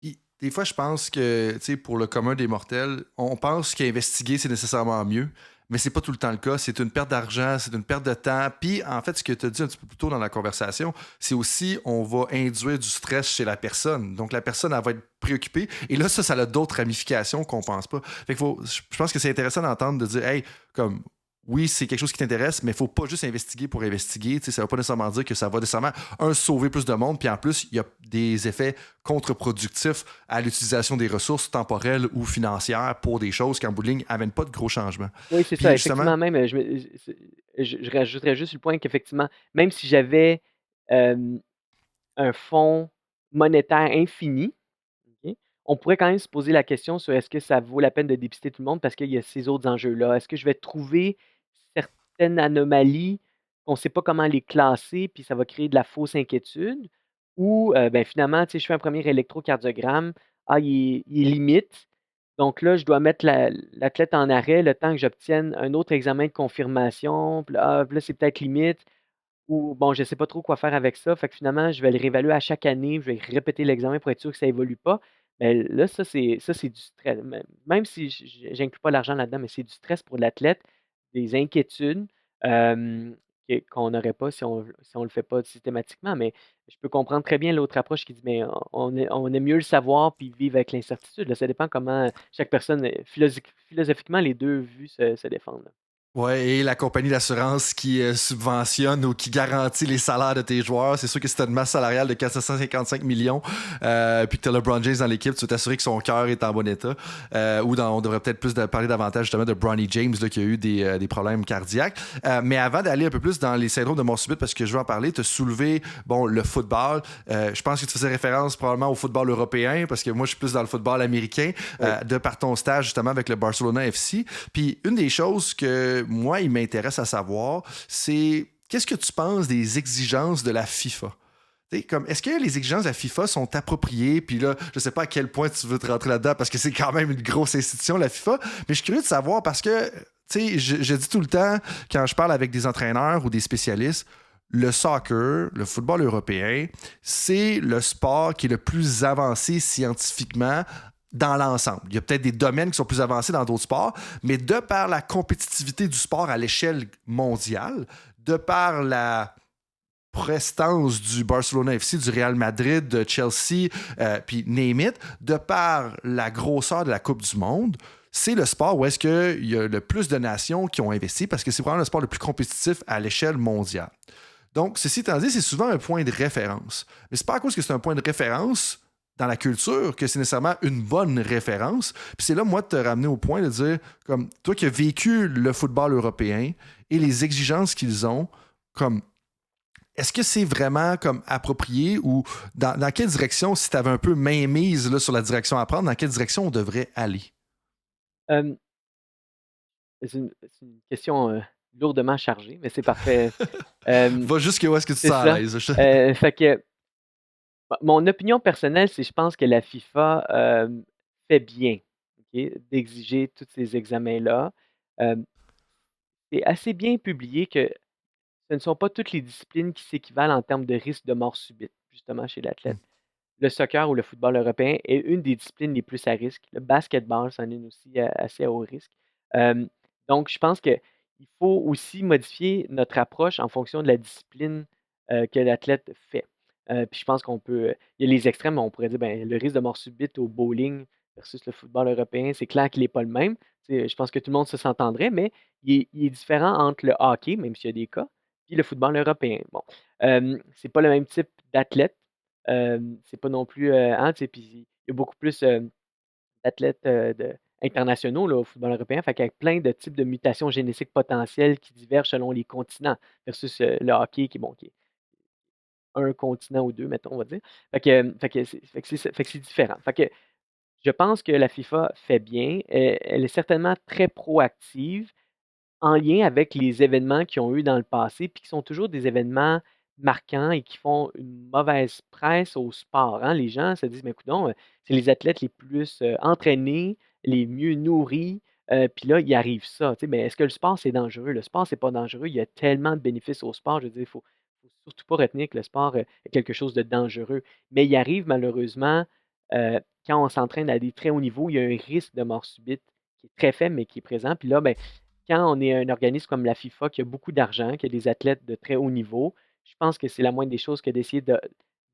Puis, des fois, je pense que, tu sais, pour le commun des mortels, on pense qu'investiguer, c'est nécessairement mieux, mais c'est pas tout le temps le cas. C'est une perte d'argent, c'est une perte de temps. Puis, en fait, ce que tu as dit un petit peu plus tôt dans la conversation, c'est aussi, on va induire du stress chez la personne. Donc, la personne, elle va être préoccupée. Et là, ça a d'autres ramifications qu'on pense pas. Fait que je pense que c'est intéressant d'entendre, de dire, hey, comme, oui, c'est quelque chose qui t'intéresse, mais il ne faut pas juste investiguer pour investiguer. Tu sais, ça ne veut pas nécessairement dire que ça va nécessairement, sauver plus de monde, puis en plus, il y a des effets contre-productifs à l'utilisation des ressources temporelles ou financières pour des choses qui, en bout de ligne, n'amènent pas de gros changements. Oui, c'est ça. Puis justement, Effectivement, même, je rajouterais juste le point qu'effectivement, même si j'avais euh, un fonds monétaire infini, OK, on pourrait quand même se poser la question sur est-ce que ça vaut la peine de dépister tout le monde parce qu'il y a ces autres enjeux-là. Est-ce que je vais trouver certaines anomalies qu'on ne sait pas comment les classer, puis ça va créer de la fausse inquiétude? Ou ben, finalement, tu sais, je fais un premier électrocardiogramme, il est limite. Donc là, je dois mettre l'athlète en arrêt le temps que j'obtienne un autre examen de confirmation. Puis là, c'est peut-être limite. Ou bon, je ne sais pas trop quoi faire avec ça. Fait que finalement, je vais le réévaluer à chaque année. Je vais répéter l'examen pour être sûr que ça évolue pas. Mais là, ça, c'est du stress. Même si j'inclus pas l'argent là-dedans, mais c'est du stress pour l'athlète, des inquiétudes euh, qu'on n'aurait pas si on le fait pas systématiquement. Mais je peux comprendre très bien l'autre approche qui dit, mais on est mieux le savoir puis vivre avec l'incertitude. Là. Ça dépend comment chaque personne, philosophiquement, les deux vues se défendent. Là. ouais, et la compagnie d'assurance qui subventionne ou qui garantit les salaires de tes joueurs, c'est sûr que si tu as une masse salariale de 455 millions, puis que tu as LeBron James dans l'équipe, tu veux t'assurer que son cœur est en bon état. On devrait peut-être plus parler davantage justement de Bronny James là, qui a eu des problèmes cardiaques. Mais avant d'aller un peu plus dans les syndromes de mort subite, parce que je veux en parler, tu as soulevé le football. Je pense que tu faisais référence probablement au football européen, parce que moi je suis plus dans le football américain, de par ton stage justement avec le Barcelona FC. Puis une des choses que moi, il m'intéresse à savoir, c'est qu'est-ce que tu penses des exigences de la FIFA? Est-ce que les exigences de la FIFA sont appropriées? Puis là, je sais pas à quel point tu veux te rentrer là-dedans parce que c'est quand même une grosse institution, la FIFA. Mais je suis curieux de savoir parce que, je dis tout le temps, quand je parle avec des entraîneurs ou des spécialistes, le soccer, le football européen, c'est le sport qui est le plus avancé scientifiquement dans l'ensemble. Il y a peut-être des domaines qui sont plus avancés dans d'autres sports, mais de par la compétitivité du sport à l'échelle mondiale, de par la prestance du Barcelona FC, du Real Madrid, de Chelsea, puis name it, de par la grosseur de la Coupe du Monde, c'est le sport où est-ce qu'il y a le plus de nations qui ont investi parce que c'est vraiment le sport le plus compétitif à l'échelle mondiale. Donc, ceci étant dit, c'est souvent un point de référence. Mais c'est pas à cause que c'est un point de référence dans la culture que c'est nécessairement une bonne référence. Puis c'est là, moi, de te ramener au point de dire, comme toi qui as vécu le football européen et les exigences qu'ils ont, comme est-ce que c'est vraiment comme approprié ou dans quelle direction, si tu avais un peu main mise là, sur la direction à prendre, dans quelle direction on devrait aller? Euh, c'est une question lourdement chargée, mais c'est parfait. Euh, Va jusqu'à où est-ce que tu te c'est sens à ça. l'aise. Fait que mon opinion personnelle, c'est je pense que la FIFA fait bien, ok, d'exiger tous ces examens-là. Euh, c'est assez bien publié que ce ne sont pas toutes les disciplines qui s'équivalent en termes de risque de mort subite, justement, chez l'athlète. Le soccer ou le football européen est une des disciplines les plus à risque. Le basketball, c'en est une aussi assez à haut risque. Euh, donc, je pense qu'il faut aussi modifier notre approche en fonction de la discipline que l'athlète fait. Puis je pense qu'on peut. Il y a les extrêmes, on pourrait dire ben, le risque de mort subite au bowling versus le football européen, c'est clair qu'il n'est pas le même. Je pense que tout le monde se s'entendrait, mais il est différent entre le hockey, même s'il y a des cas, puis le football européen. Bon, c'est pas le même type d'athlète. C'est pas non plus, hein, tu sais, puis il y a beaucoup plus, d'athlètes, internationaux, là, au football européen. Fait qu'il y a plein de types de mutations génétiques potentielles qui divergent selon les continents versus, le hockey qui est bon, un continent ou deux, mettons, on va dire. Fait que c'est différent. Fait que je pense que la FIFA fait bien. Elle est certainement très proactive en lien avec les événements qu'ils ont eu dans le passé, puis qui sont toujours des événements marquants et qui font une mauvaise presse au sport, hein. Les gens se disent: «Mais coudonc, c'est les athlètes les plus, entraînés, les mieux nourris, puis là, il arrive ça», tu sais? Mais est-ce que le sport, c'est dangereux? Le sport, c'est pas dangereux. Il y a tellement de bénéfices au sport. Je veux dire, faut surtout pas retenir que le sport, est quelque chose de dangereux. Mais il arrive malheureusement, quand on s'entraîne à des très hauts niveaux, il y a un risque de mort subite qui est très faible, mais qui est présent. Puis là, ben, quand on est un organisme comme la FIFA qui a beaucoup d'argent, qui a des athlètes de très haut niveau, je pense que c'est la moindre des choses que d'essayer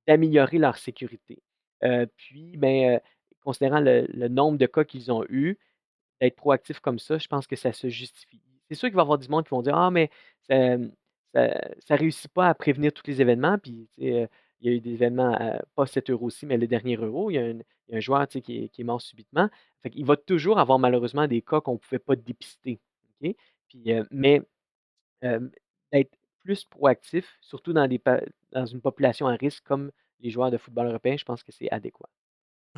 d'améliorer leur sécurité. Puis, ben, considérant le nombre de cas qu'ils ont eu, d'être proactif comme ça, je pense que ça se justifie. C'est sûr qu'il va y avoir du monde qui vont dire: «Ah, mais ça, ça réussit pas à prévenir tous les événements». Puis, tu sais, il y a eu des événements, pas cet Euro-ci, mais le dernier Euro, il y a un joueur, tu sais, qui est mort subitement. Fait qu'il va toujours avoir malheureusement des cas qu'on ne pouvait pas dépister, OK? Puis, mais, hem, d'être plus proactif, surtout dans une population à risque comme les joueurs de football européen, je pense que c'est adéquat.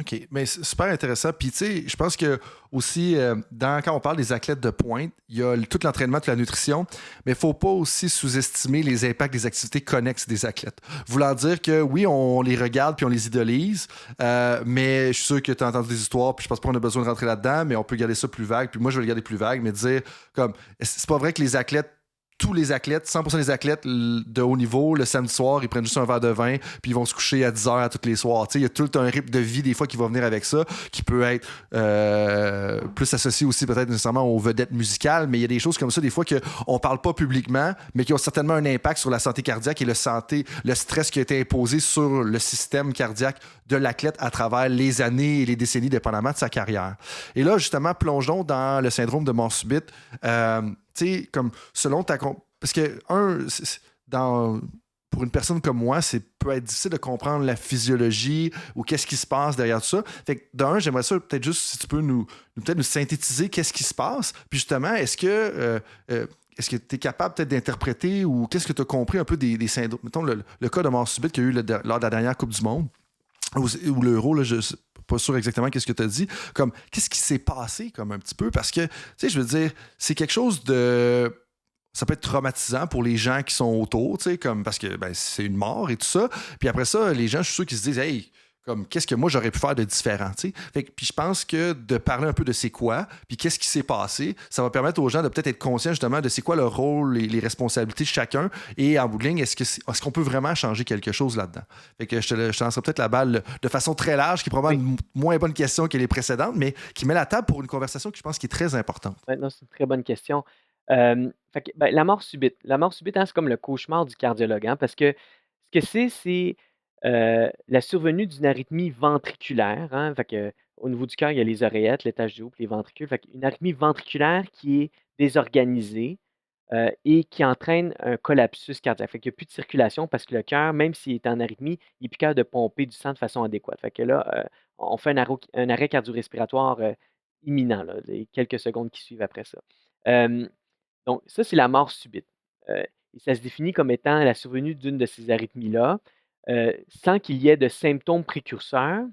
OK, mais c'est super intéressant. Puis, tu sais, je pense que aussi, quand on parle des athlètes de pointe, il y a tout l'entraînement, toute la nutrition, mais il ne faut pas aussi sous-estimer les impacts des activités connexes des athlètes. Voulant dire que oui, on les regarde puis on les idolise, mais je suis sûr que tu as entendu des histoires, puis je pense pas qu'on a besoin de rentrer là-dedans, mais on peut garder ça plus vague. Puis moi, je vais le garder plus vague, mais dire comme, c'est pas vrai que les athlètes tous les athlètes, 100% des athlètes de haut niveau, le samedi soir, ils prennent juste un verre de vin, puis ils vont se coucher à 10 heures à tous les soirs. Tu sais, il y a tout un rythme de vie, des fois, qui va venir avec ça, qui peut être plus associé aussi peut-être nécessairement aux vedettes musicales, mais il y a des choses comme ça, des fois, qu'on ne parle pas publiquement, mais qui ont certainement un impact sur la santé cardiaque et le stress qui a été imposé sur le système cardiaque de l'athlète à travers les années et les décennies, dépendamment de sa carrière. Et là, justement, plongeons dans le syndrome de mort subite. Tu sais, comme selon ta. Parce que, pour une personne comme moi, c'est peut être difficile de comprendre la physiologie ou qu'est-ce qui se passe derrière tout ça. Fait que, d'un, j'aimerais ça peut-être juste si tu peux peut-être nous synthétiser qu'est-ce qui se passe. Puis justement, est-ce que tu es capable peut-être d'interpréter ou qu'est-ce que tu as compris un peu des syndromes? Mettons le cas de mort subite qu'il y a eu lors de la dernière Coupe du Monde ou l'Euro, là, je ne suis pas sûr exactement qu'est-ce que tu as dit. Comme, qu'est-ce qui s'est passé comme un petit peu? Parce que, tu sais, je veux dire, c'est quelque chose de ça peut être traumatisant pour les gens qui sont autour, tu sais, comme parce que ben, c'est une mort et tout ça. Puis après ça, les gens, je suis sûr qu'ils se disent, hey, comme qu'est-ce que moi j'aurais pu faire de différent, tu sais. Puis je pense que de parler un peu de c'est quoi, puis qu'est-ce qui s'est passé, ça va permettre aux gens de peut-être être conscients justement de c'est quoi le rôle et les responsabilités de chacun. Et en bout de ligne, est-ce qu'on peut vraiment changer quelque chose là-dedans? Fait que je te lancerai peut-être la balle de façon très large, qui est probablement Oui. une moins bonne question que les précédentes, mais qui met la table pour une conversation qui je pense qui est très importante. Ouais, non, c'est une très bonne question. Fait que, ben, la mort subite. La mort subite, hein, c'est comme le cauchemar du cardiologue, hein, parce que ce que c'est, la survenue d'une arythmie ventriculaire, hein. Fait que, au niveau du cœur, il y a les oreillettes, l'étage du haut, puis les ventricules. Fait qu'une arythmie ventriculaire qui est désorganisée, et qui entraîne un collapsus cardiaque. Fait qu'il y a plus de circulation parce que le cœur, même s'il est en arythmie, il est plus capable de pomper du sang de façon adéquate. Fait que là, on fait un arrêt cardio-respiratoire, imminent, là, les quelques secondes qui suivent après ça. Hem, donc ça, c'est la mort subite. Et ça se définit comme étant la survenue d'une de ces arythmies-là, sans qu'il y ait de symptômes précurseurs.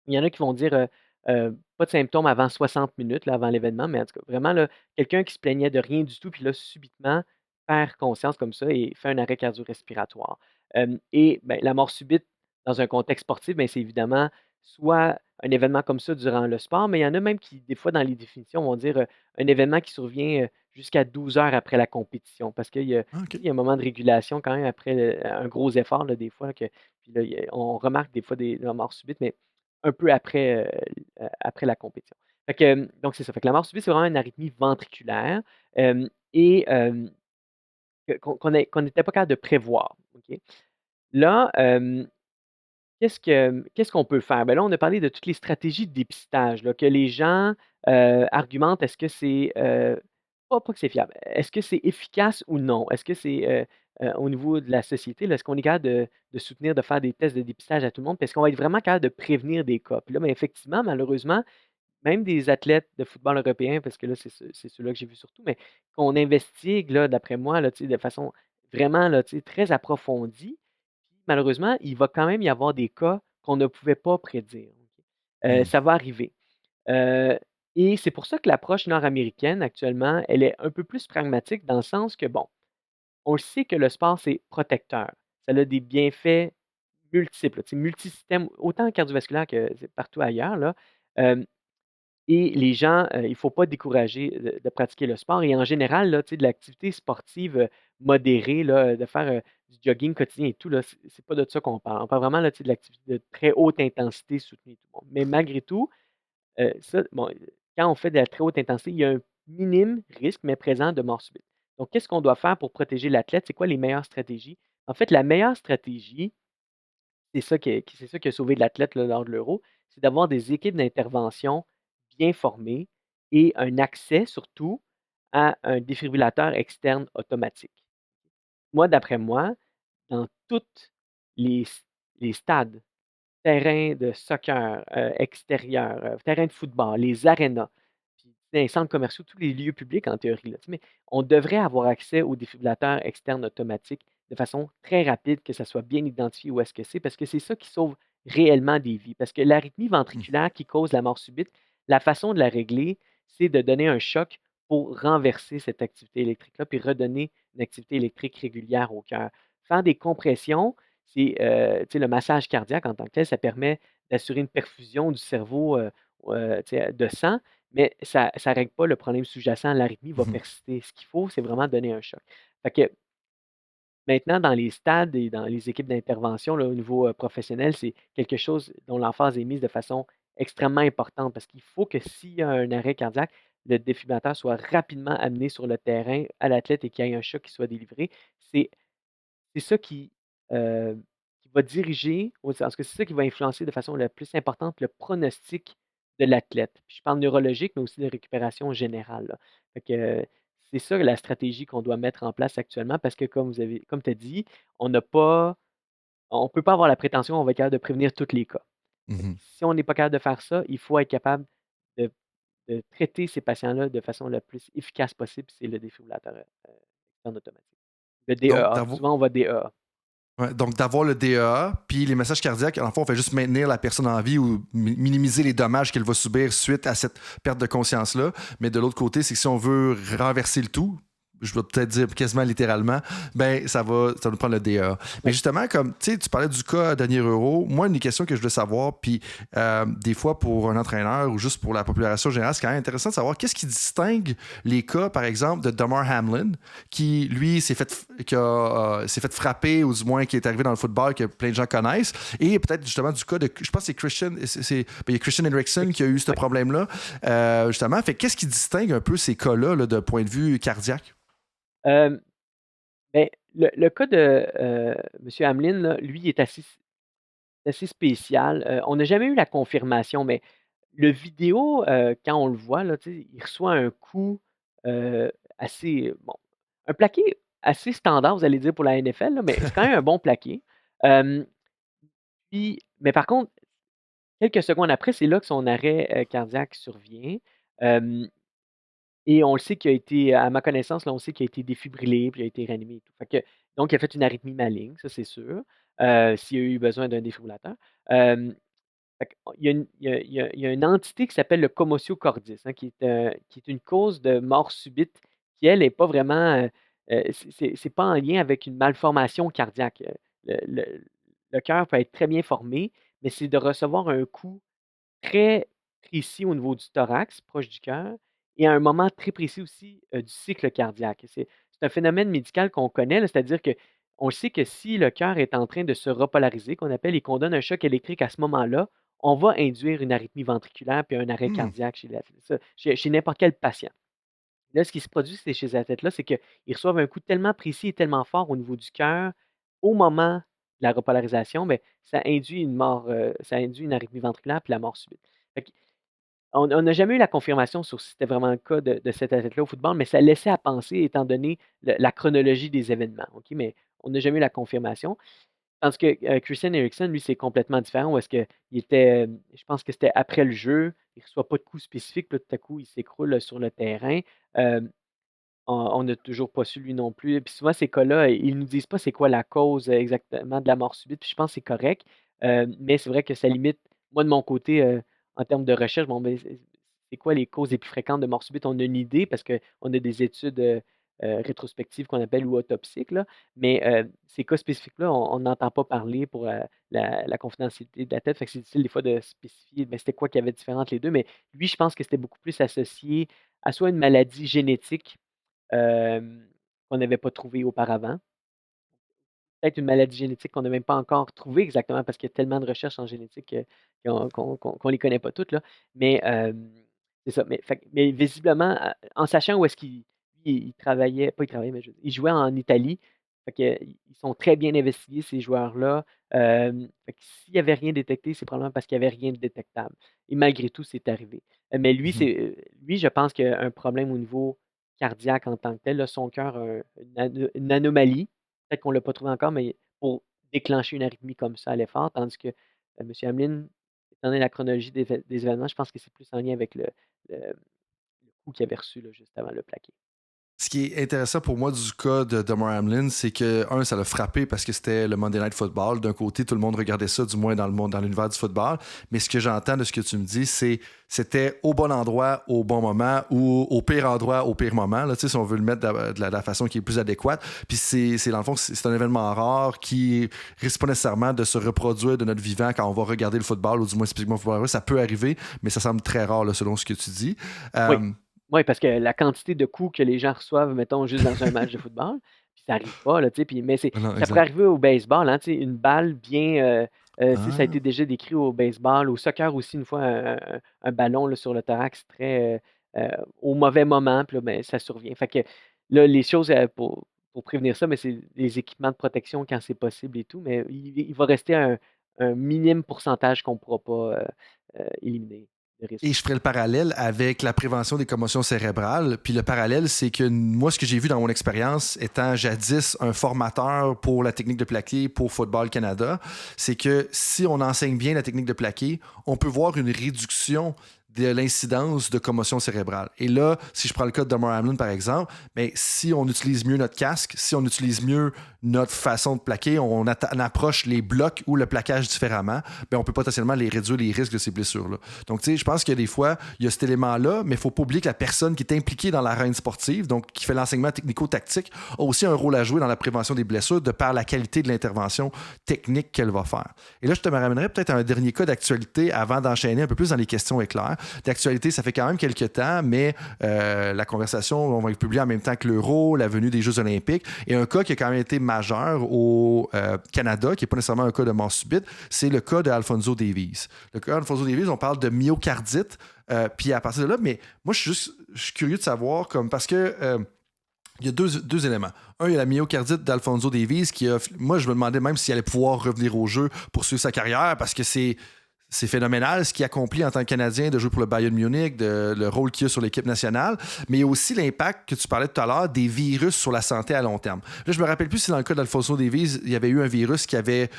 Il y en a qui vont dire, pas de symptômes avant 60 minutes, là, avant l'événement, mais en tout cas, vraiment, là, quelqu'un qui se plaignait de rien du tout, puis là, subitement, perd conscience comme ça et fait un arrêt cardio-respiratoire. Et ben, la mort subite dans un contexte sportif, ben, c'est évidemment soit un événement comme ça durant le sport, mais il y en a même qui, des fois, dans les définitions, vont dire, un événement qui survient, jusqu'à 12 heures après la compétition. Parce qu'il y a, Ah, OK. il y a un moment de régulation quand même après un gros effort, là, des fois, puis là, on remarque des fois la mort subite, mais un peu après la compétition. Fait que, donc c'est ça. Fait que la mort subite, c'est vraiment une arythmie ventriculaire, et qu'on n'était pas capable de prévoir, OK? Là, qu'est-ce qu'on peut faire? Ben là, on a parlé de toutes les stratégies de dépistage, là, que les gens, argumentent. Est-ce que c'est, pas que c'est fiable, est-ce que c'est efficace ou non? Est-ce que c'est, au niveau de la société, là, est-ce qu'on est capable de soutenir, de faire des tests de dépistage à tout le monde? Puis est-ce qu'on va être vraiment capable de prévenir des cas? Puis là, ben, effectivement, malheureusement, même des athlètes de football européen, parce que là, c'est ceux-là que j'ai vus surtout, mais qu'on investigue, là, d'après moi, là, tu sais, de façon vraiment, là, tu sais, très approfondie. malheureusement, il va quand même y avoir des cas qu'on ne pouvait pas prédire. OK? Hmm. Ça va arriver. Euh, et c'est pour ça que l'approche nord-américaine, actuellement, elle est un peu plus pragmatique dans le sens que, bon, on le sait que le sport, c'est protecteur. Ça a des bienfaits multiples, tu sais, multisystèmes, autant cardiovasculaires que partout ailleurs, là. Euh, et les gens, il ne faut pas décourager de pratiquer le sport. Et en général, là, tu sais, de l'activité sportive modérée, là, de faire du jogging quotidien et tout, là, c'est pas de ça qu'on parle. On parle vraiment là, tu sais, de l'activité de très haute intensité soutenue. Et tout. Bon, mais malgré tout, ça, bon, quand on fait de la très haute intensité, il y a un minime risque, mais présent, de mort subite. Donc, qu'est-ce qu'on doit faire pour protéger l'athlète? C'est quoi les meilleures stratégies? En fait, la meilleure stratégie, c'est ça qui a sauvé l'athlète là, lors de l'Euro, c'est d'avoir des équipes d'intervention bien formées et un accès surtout à un défibrillateur externe automatique. Moi, d'après moi, dans tous les, les stades, terrains de soccer extérieurs, terrains de football, les arénas, puis les centres commerciaux, tous les lieux publics en théorie. Là, tu sais, mais on devrait avoir accès aux défibrillateurs externes automatiques de façon très rapide, que ça soit bien identifié où est-ce que c'est, parce que c'est ça qui sauve réellement des vies. Parce que l'arythmie ventriculaire qui cause la mort subite, la façon de la régler, c'est de donner un choc pour renverser cette activité électrique-là, puis redonner une activité électrique régulière au cœur. Faire des compressions, c'est tu sais, le massage cardiaque en tant que tel, ça permet d'assurer une perfusion du cerveau tu sais, de sang, mais ça ne règle pas le problème sous-jacent. L'arythmie va Mhm. persister. Ce qu'il faut, c'est vraiment donner un choc. Fait que maintenant, dans les stades et dans les équipes d'intervention là, au niveau professionnel, c'est quelque chose dont l'emphase est mise de façon extrêmement importante parce qu'il faut que s'il y a un arrêt cardiaque, le défibrillateur soit rapidement amené sur le terrain à l'athlète et qu'il y ait un choc qui soit délivré. C'est c'est ça qui va diriger, parce que c'est ça qui va influencer de façon la plus importante le pronostic de l'athlète. Puis je parle neurologique, mais aussi de récupération générale, là. Fait que, c'est ça la stratégie qu'on doit mettre en place actuellement parce que comme tu as dit, on n'a pas on peut pas avoir la prétention qu'on va être capable de prévenir tous les cas. Fait que Mhm. si on n'est pas capable de faire ça, il faut être capable de de traiter ces patients-là de façon la plus efficace possible, c'est le défibrillateur, externe automatique. Le Donc, DEA. Souvent, on va DEA. ouais, donc, d'avoir le DEA, puis les messages cardiaques, en fait, on fait juste maintenir la personne en vie ou minimiser les dommages qu'elle va subir suite à cette perte de conscience-là. Mais de l'autre côté, c'est que si on veut renverser le tout, je vais peut-être dire quasiment littéralement, ben ça va nous prendre le DEA. Mais Ouais. justement, comme tu parlais du cas Daniel Euro, moi, une des questions que je veux savoir, puis des fois pour un entraîneur ou juste pour la population générale, c'est quand même intéressant de savoir qu'est-ce qui distingue les cas, par exemple, de Damar Hamlin, qui, lui, s'est fait frapper, ou du moins qui est arrivé dans le football, que plein de gens connaissent, et peut-être justement du cas de, je pense que c'est Christian, il y a Christian Henriksen qui a eu ce Ouais. problème-là, justement. Fait qu'est-ce qui distingue un peu ces cas-là là, de point de vue cardiaque? Euh, ben, le cas de M. Hamlin, là, lui, est assez spécial. On n'a jamais eu la confirmation, mais le vidéo, quand on le voit, là, tu sais, il reçoit un coup assez, bon, un plaqué assez standard, vous allez dire, pour la NFL, là, mais c'est quand même un bon plaqué. Euh, mais par contre, quelques secondes après, c'est là que son arrêt cardiaque survient. Euh, Et on le sait qu'il a été, à ma connaissance, là, on sait qu'il a été défibrillé, puis il a été réanimé et tout. Fait que, donc, il a fait une arythmie maligne, ça c'est sûr, s'il a eu besoin d'un défibrillateur. Hem, fait que il y a il y a une entité qui s'appelle le commotio cordis, hein, qui est une cause de mort subite qui, elle, est pas vraiment, c'est pas en lien avec une malformation cardiaque. Le le le cœur peut être très bien formé, mais c'est de recevoir un coup très précis au niveau du thorax, proche du cœur, et à un moment très précis aussi, du cycle cardiaque. C'est un phénomène médical qu'on connaît, là, c'est-à-dire qu'on sait que si le cœur est en train de se repolariser, qu'on appelle, et qu'on donne un choc électrique à ce moment-là, on va induire une arythmie ventriculaire puis un arrêt Hmm. cardiaque chez n'importe quel patient. Là, ce qui se produit chez cet athlète-là, c'est qu'ils reçoivent un coup tellement précis et tellement fort au niveau du cœur, au moment de la repolarisation, ben, ça induit une mort, ça induit une arythmie ventriculaire puis la mort subite. Fait on n'a jamais eu la confirmation sur si c'était vraiment le cas de cet athlète-là au football, mais ça laissait à penser étant donné la chronologie des événements, OK? Mais on n'a jamais eu la confirmation. Tandis que, Christian Eriksen, lui, c'est complètement différent où est-ce qu'il était, je pense que c'était après le jeu, il reçoit pas de coup spécifique, puis là, tout à coup, il s'écroule sur le terrain. Hem on n'a toujours pas su lui non plus. Puis souvent, ces cas-là, ils nous disent pas c'est quoi la cause exactement de la mort subite. Puis je pense que c'est correct. Mais c'est vrai que ça limite, moi de mon côté, en termes de recherche, bon, ben, c'est quoi les causes les plus fréquentes de mort subite? On a une idée parce qu'on a des études rétrospectives qu'on appelle ou autopsiques, là. Mais ces cas spécifiques-là, on n'entend pas parler pour la confidentialité de la tête. Fait que c'est difficile des fois de spécifier ben, c'était quoi qui avait différent entre les deux. Mais lui, je pense que c'était beaucoup plus associé à soit une maladie génétique qu'on n'avait pas trouvé auparavant. Peut-être une maladie génétique qu'on n'a même pas encore trouvée exactement parce qu'il y a tellement de recherches en génétique qu'on les connaît pas toutes, là. Mais c'est ça. Mais visiblement, en sachant où est-ce il travaillait, pas il travaillait, mais il jouait en Italie. Fait que, ils sont très bien investigués, ces joueurs-là. Fait que s'il n'y avait rien détecté, c'est probablement parce qu'il n'y avait rien de détectable. Et malgré tout, c'est arrivé. Mais lui, Mhm. lui, je pense qu'il y a un problème au niveau cardiaque en tant que tel. Là, son cœur a une anomalie. Peut-être qu'on ne l'a pas trouvé encore, mais pour déclencher une arythmie comme ça à l'effort, tandis que M. Hamlin, étant donné la chronologie des événements, je pense que c'est plus en lien avec le coup qu'il avait reçu là, juste avant le plaqué. Ce qui est intéressant pour moi du cas de Damar Hamlin, c'est que, un, ça l'a frappé parce que c'était le Monday Night Football. D'un côté, tout le monde regardait ça, du moins dans le monde, dans l'univers du football. Mais ce que j'entends de ce que tu me dis, c'est c'était au bon endroit, au bon moment ou au pire endroit, au pire moment, là, si on veut le mettre de la façon qui est plus adéquate. Puis dans le fond, c'est un événement rare qui risque pas nécessairement de se reproduire de notre vivant quand on va regarder le football, ou du moins spécifiquement le football. Ça peut arriver, mais ça semble très rare là, selon ce que tu dis. Oui. Euh, Oui, parce que la quantité de coups que les gens reçoivent, mettons, juste dans un match de football, puis ça arrive pas, là, tu sais, mais non, ça pourrait exact. arriver au baseball, hein, tu sais, une balle bien, tu sais, ça a Ah. été déjà décrit au baseball, au soccer aussi, une fois, un ballon là, sur le thorax très au mauvais moment, puis là, ben, ça survient. Fait que là, les choses pour prévenir ça, mais c'est les équipements de protection quand c'est possible et tout, mais il va rester un minime pourcentage qu'on ne pourra pas éliminer de risque. Et je ferai le parallèle avec la prévention des commotions cérébrales. Puis le parallèle, c'est que moi, ce que j'ai vu dans mon expérience, étant jadis un formateur pour la technique de plaqué pour Football Canada, c'est que si on enseigne bien la technique de plaqué, on peut voir une réduction de l'incidence de commotion cérébrale. Et là, si je prends le cas de Damar Hamlin, par exemple, mais si on utilise mieux notre casque, si on utilise mieux notre façon de plaquer, on approche les blocs ou le plaquage différemment, ben on peut potentiellement réduire les risques de ces blessures-là. Donc, tu sais, je pense que des fois, il y a cet élément-là, mais il ne faut pas oublier que la personne qui est impliquée dans l'arène sportive, donc qui fait l'enseignement technico-tactique, a aussi un rôle à jouer dans la prévention des blessures de par la qualité de l'intervention technique qu'elle va faire. Et là, je te me ramènerai peut-être à un dernier cas d'actualité avant d'enchaîner un peu plus dans les questions éclairs. D'actualité, ça fait quand même quelques temps, mais la conversation, on va être publiée en même temps que l'Euro, la venue des Jeux olympiques, et un cas qui a quand même été majeur au Canada, qui n'est pas nécessairement un cas de mort subite, c'est le cas d'Alfonso Davies. Le cas d'Alfonso Davies, on parle de myocardite, puis à partir de là, mais moi, je suis curieux de savoir, comme parce que il y a deux éléments. Un, il y a la myocardite d'Alfonso Davies qui a. Moi, je me demandais même s'il allait pouvoir revenir au jeu pour suivre sa carrière parce que c'est phénoménal ce qu'il accomplit en tant que Canadien de jouer pour le Bayern Munich, le rôle qu'il a sur l'équipe nationale, mais il y a aussi l'impact que tu parlais tout à l'heure des virus sur la santé à long terme. Là, je me rappelle plus si dans le cas d'Alfonso Davies, il y avait eu un virus qui avait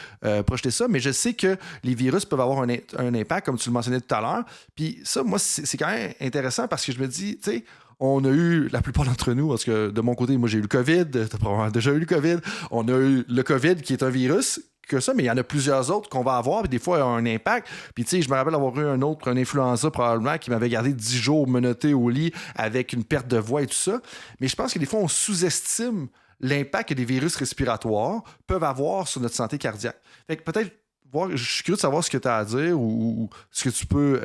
projeté ça, mais je sais que les virus peuvent avoir un impact, comme tu le mentionnais tout à l'heure. Puis ça, moi, c'est quand même intéressant parce que je me dis, tu sais, on a eu, la plupart d'entre nous, parce que de mon côté, moi j'ai eu le COVID, t'as probablement déjà eu le COVID, on a eu le COVID qui est un virus que ça, mais il y en a plusieurs autres qu'on va avoir, puis des fois, il y a un impact. Puis, tu sais, je me rappelle avoir eu un influenza probablement qui m'avait gardé 10 jours menotté au lit avec une perte de voix et tout ça. Mais je pense que des fois, on sous-estime l'impact que des virus respiratoires peuvent avoir sur notre santé cardiaque. Fait que peut-être je suis curieux de savoir ce que tu as à dire ou ce que tu peux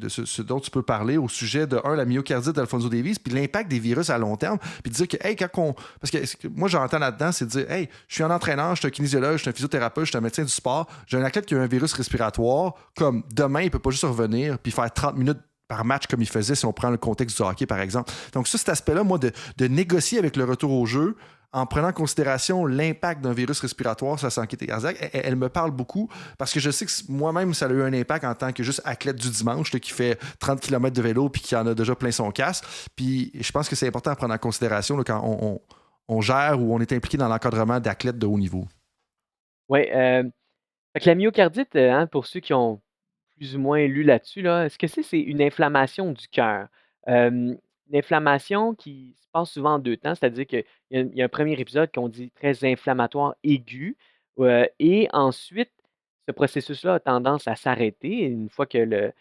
ce dont tu peux parler au sujet de la myocardite d'Alfonso Davies, puis l'impact des virus à long terme, puis de dire que hey, parce que moi j'entends là-dedans, c'est de dire hey, je suis un entraîneur, je suis un kinésiologue, je suis un physiothérapeute, je suis un médecin du sport, j'ai un athlète qui a un virus respiratoire, comme demain il peut pas juste revenir puis faire 30 minutes par match comme il faisait si on prend le contexte du hockey par exemple. Donc ça, cet aspect-là, moi, de négocier avec le retour au jeu en prenant en considération l'impact d'un virus respiratoire sur la santé cardiaque, elle me parle beaucoup parce que je sais que moi-même, ça a eu un impact en tant que juste athlète du dimanche là, qui fait 30 km de vélo puis qui en a déjà plein son casque. Puis je pense que c'est important à prendre en considération là, quand on gère ou on est impliqué dans l'encadrement d'athlètes de haut niveau. Oui, fait que la myocardite, hein, pour ceux qui ont plus ou moins lu là-dessus, là, ce que c'est une inflammation du cœur. une inflammation qui se passe souvent en deux temps, c'est-à-dire qu'il y a un premier épisode qu'on dit très inflammatoire aigu, et ensuite, ce processus-là a tendance à s'arrêter une fois que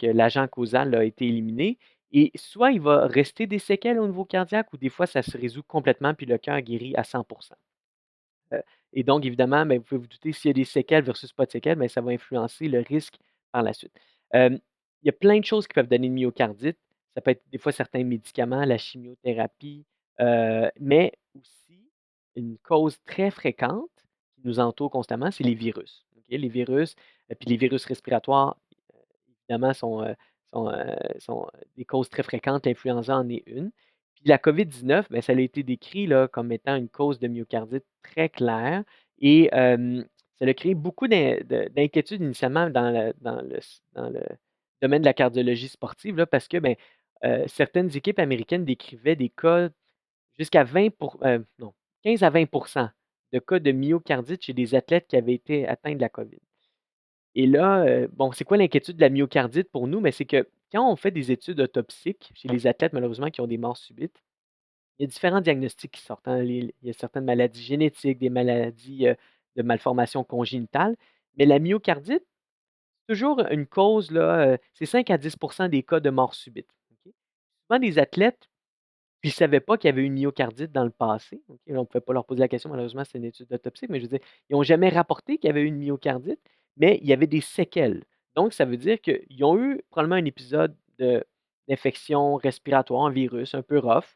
l'agent causal a été éliminé. Et soit il va rester des séquelles au niveau cardiaque, ou des fois, ça se résout complètement, puis le cœur guérit à 100%. Euh, et donc, évidemment, ben, vous pouvez vous douter, s'il y a des séquelles versus pas de séquelles, ben, ça va influencer le risque par la suite. Il y a plein de choses qui peuvent donner une myocardite. Ça peut être des fois certains médicaments, la chimiothérapie, mais aussi une cause très fréquente qui nous entoure constamment, c'est les virus. OK? Les virus, puis les virus respiratoires, évidemment, sont des causes très fréquentes. L'influenza en est une. Puis la COVID-19, ben, ça a été décrit là, comme étant une cause de myocardite très claire et ça a créé beaucoup d'inquiétudes initialement dans le domaine de la cardiologie sportive là, parce que ben, certaines équipes américaines décrivaient des cas jusqu'à 15 à 20 de cas de myocardite chez des athlètes qui avaient été atteints de la COVID. Et là, bon, c'est quoi l'inquiétude de la myocardite pour nous? Mais c'est que quand on fait des études autopsiques chez les athlètes, malheureusement, qui ont des morts subites, il y a différents diagnostics qui sortent, hein. Il y a certaines maladies génétiques, des maladies de malformation congénitale, mais la myocardite, c'est toujours une cause, là, c'est 5 à 10 des cas de mort subite. OK? Souvent, des athlètes puis ils ne savaient pas qu'il y avait eu une myocardite dans le passé. OK? Là, on ne pouvait pas leur poser la question, malheureusement, c'est une étude autopsie, mais je veux dire, ils n'ont jamais rapporté qu'il y avait eu une myocardite, mais il y avait des séquelles. Donc, ça veut dire qu'ils ont eu probablement un épisode d'infection respiratoire, un virus un peu rough.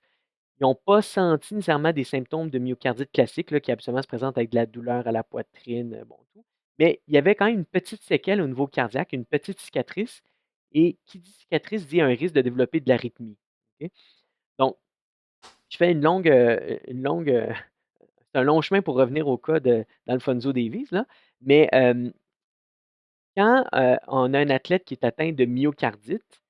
Ils n'ont pas senti nécessairement des symptômes de myocardite classique, là, qui absolument se présentent avec de la douleur à la poitrine, bon, tout. Mais il y avait quand même une petite séquelle au niveau cardiaque, une petite cicatrice. Et qui dit cicatrice dit un risque de développer de l'arythmie. OK? Donc, je fais c'est un long chemin pour revenir au cas d'Alfonso Davies, là. Mais quand on a un athlète qui est atteint de myocardite,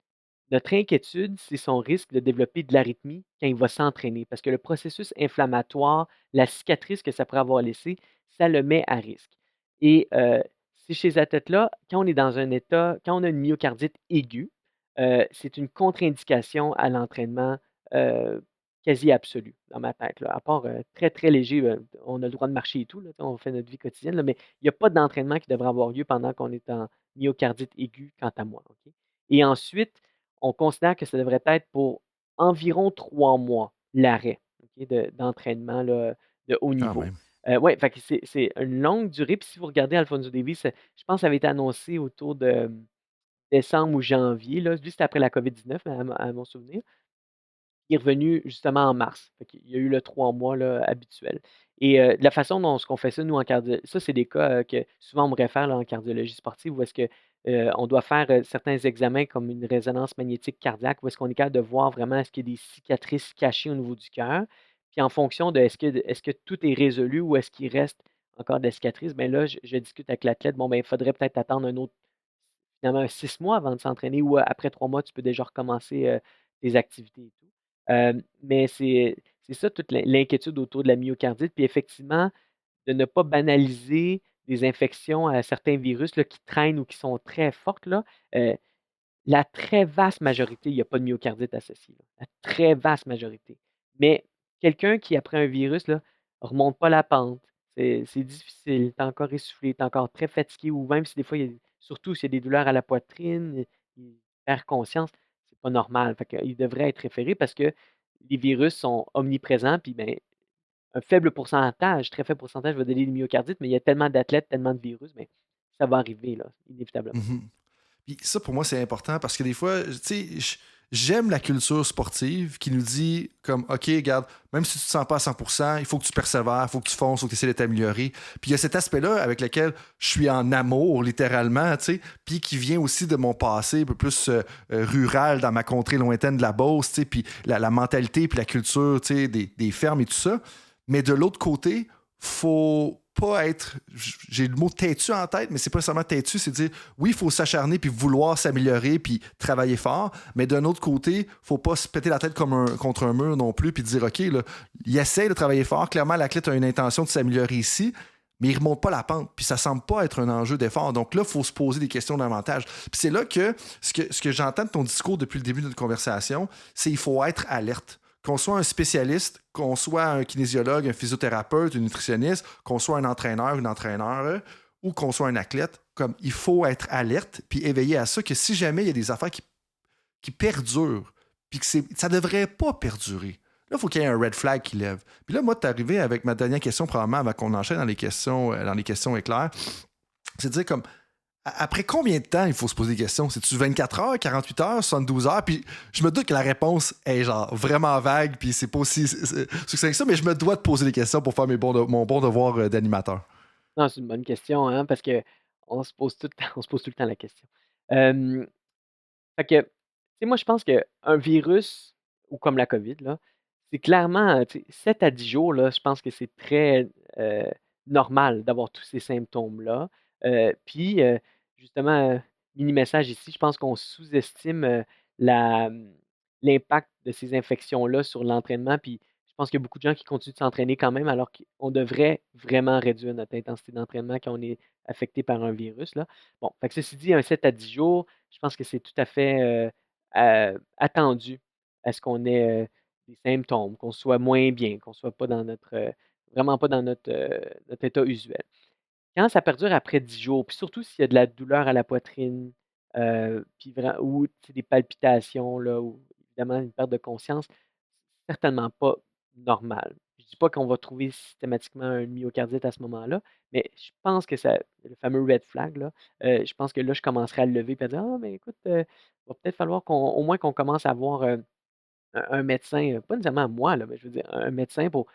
notre inquiétude, c'est son risque de développer de l'arythmie quand il va s'entraîner. Parce que le processus inflammatoire, la cicatrice que ça pourrait avoir laissée, ça le met à risque. Et c'est chez ces athlètes-là, quand on est dans un état, quand on a une myocardite aiguë, c'est une contre-indication à l'entraînement euh, quasi absolue dans ma tête, là. À part très, très léger, on a le droit de marcher et tout, là, on fait notre vie quotidienne, là, mais il n'y a pas d'entraînement qui devrait avoir lieu pendant qu'on est en myocardite aiguë, quant à moi. OK? Et ensuite, on considère que ça devrait être pour environ 3 mois, l'arrêt, OK, d'entraînement là, de haut Quand niveau. même. Oui, fait que c'est une longue durée. Puis si vous regardez Alfonso Davies, je pense que ça avait été annoncé autour de décembre ou janvier. Là. Lui, c'était après la COVID-19, à mon souvenir. Il est revenu justement en mars. Fait qu'il y a eu le 3 mois là, habituel. Et de la façon dont on fait ça, nous, en cardiologie, ça, c'est des cas que souvent on me réfère là, en cardiologie sportive, où est-ce que on doit faire certains examens comme une résonance magnétique cardiaque, où est-ce qu'on est capable de voir vraiment est-ce qu'il y a des cicatrices cachées au niveau du cœur. Puis en fonction de est-ce que tout est résolu ou est-ce qu'il reste encore des cicatrices, bien là, je discute avec l'athlète. Bon, ben, il faudrait peut-être attendre un autre, finalement, 6 mois avant de s'entraîner ou après 3 mois, tu peux déjà recommencer tes activités et tout. Mais c'est ça toute l'inquiétude autour de la myocardite. Puis effectivement, de ne pas banaliser des infections à certains virus là, qui traînent ou qui sont très fortes, là, la très vaste majorité, il n'y a pas de myocardite associée, là. La très vaste majorité. Mais quelqu'un qui, après un virus, là, remonte pas la pente, c'est difficile, est encore essoufflé, est encore très fatigué, ou même si des fois, surtout s'il y a des douleurs à la poitrine, il perd conscience, c'est pas normal. Fait qu'il devrait être référé parce que les virus sont omniprésents, puis ben, un faible pourcentage, très faible pourcentage va donner des myocardites, mais il y a tellement d'athlètes, tellement de virus, ben, ça va arriver, là, inévitablement. Mhm. Puis ça, pour moi, c'est important parce que des fois, tu sais, j'aime la culture sportive qui nous dit comme, OK, regarde, même si tu te sens pas à 100%, il faut que tu persévères, il faut que tu fonces, il faut que tu essaies de t'améliorer. Puis il y a cet aspect-là avec lequel je suis en amour, littéralement, tu sais, puis qui vient aussi de mon passé un peu plus rural dans ma contrée lointaine de la Beauce, tu sais, puis la mentalité, puis la culture, tu sais, des fermes et tout ça. Mais de l'autre côté, faut pas être, j'ai le mot têtu en tête, mais c'est pas seulement têtu, c'est dire oui, il faut s'acharner puis vouloir s'améliorer puis travailler fort, mais d'un autre côté, faut pas se péter la tête contre un mur non plus puis dire OK, là, il essaie de travailler fort, clairement l'athlète a une intention de s'améliorer ici, mais il ne remonte pas la pente, puis ça ne semble pas être un enjeu d'effort. Donc là, il faut se poser des questions davantage. Puis c'est là que ce que j'entends de ton discours depuis le début de notre conversation, c'est qu'il faut être alerte. Qu'on soit un spécialiste, qu'on soit un kinésiologue, un physiothérapeute, un nutritionniste, qu'on soit un entraîneur, une entraîneur, ou qu'on soit un athlète, comme il faut être alerte, puis éveillé à ça, que si jamais il y a des affaires qui perdurent, puis que ça ne devrait pas perdurer. Là, il faut qu'il y ait un red flag qui lève. Puis là, moi, tu es arrivé avec ma dernière question, probablement, avant qu'on enchaîne dans les questions éclairs. C'est de dire comme, après combien de temps il faut se poser des questions? C'est-tu 24 heures, 48 heures, 72 heures? Puis je me doute que la réponse est genre vraiment vague, puis c'est pas aussi succinct que ça, mais je me dois de poser des questions pour faire mon bon devoir d'animateur. Non, c'est une bonne question, hein, parce que on se pose tout le temps, on se pose tout le temps la question. Euh, Fait que, tu sais, moi, je pense qu'un virus, ou comme la COVID, là, c'est clairement, tu sais, 7 à 10 jours, là, je pense que c'est très normal d'avoir tous ces symptômes-là. Puis, justement, mini message ici, je pense qu'on sous-estime la, l'impact de ces infections-là sur l'entraînement. Puis, je pense qu'il y a beaucoup de gens qui continuent de s'entraîner quand même, alors qu'on devrait vraiment réduire notre intensité d'entraînement quand on est affecté par un virus, là. Bon, fait que ceci dit, un 7 à 10 jours, je pense que c'est tout à fait attendu à ce qu'on ait des symptômes, qu'on soit moins bien, qu'on soit pas dans notre vraiment pas dans notre état usuel. Quand ça perdure après 10 jours, puis surtout s'il y a de la douleur à la poitrine, puis ou tu sais, des palpitations, là, ou évidemment une perte de conscience, c'est certainement pas normal. Je dis pas qu'on va trouver systématiquement un myocardite à ce moment-là, mais je pense que ça, le fameux red flag, là, je pense que là, je commencerai à le lever et à dire: «Ah, mais écoute, va peut-être falloir au moins qu'on commence à voir un médecin, pas nécessairement moi, là, mais je veux dire, un médecin pour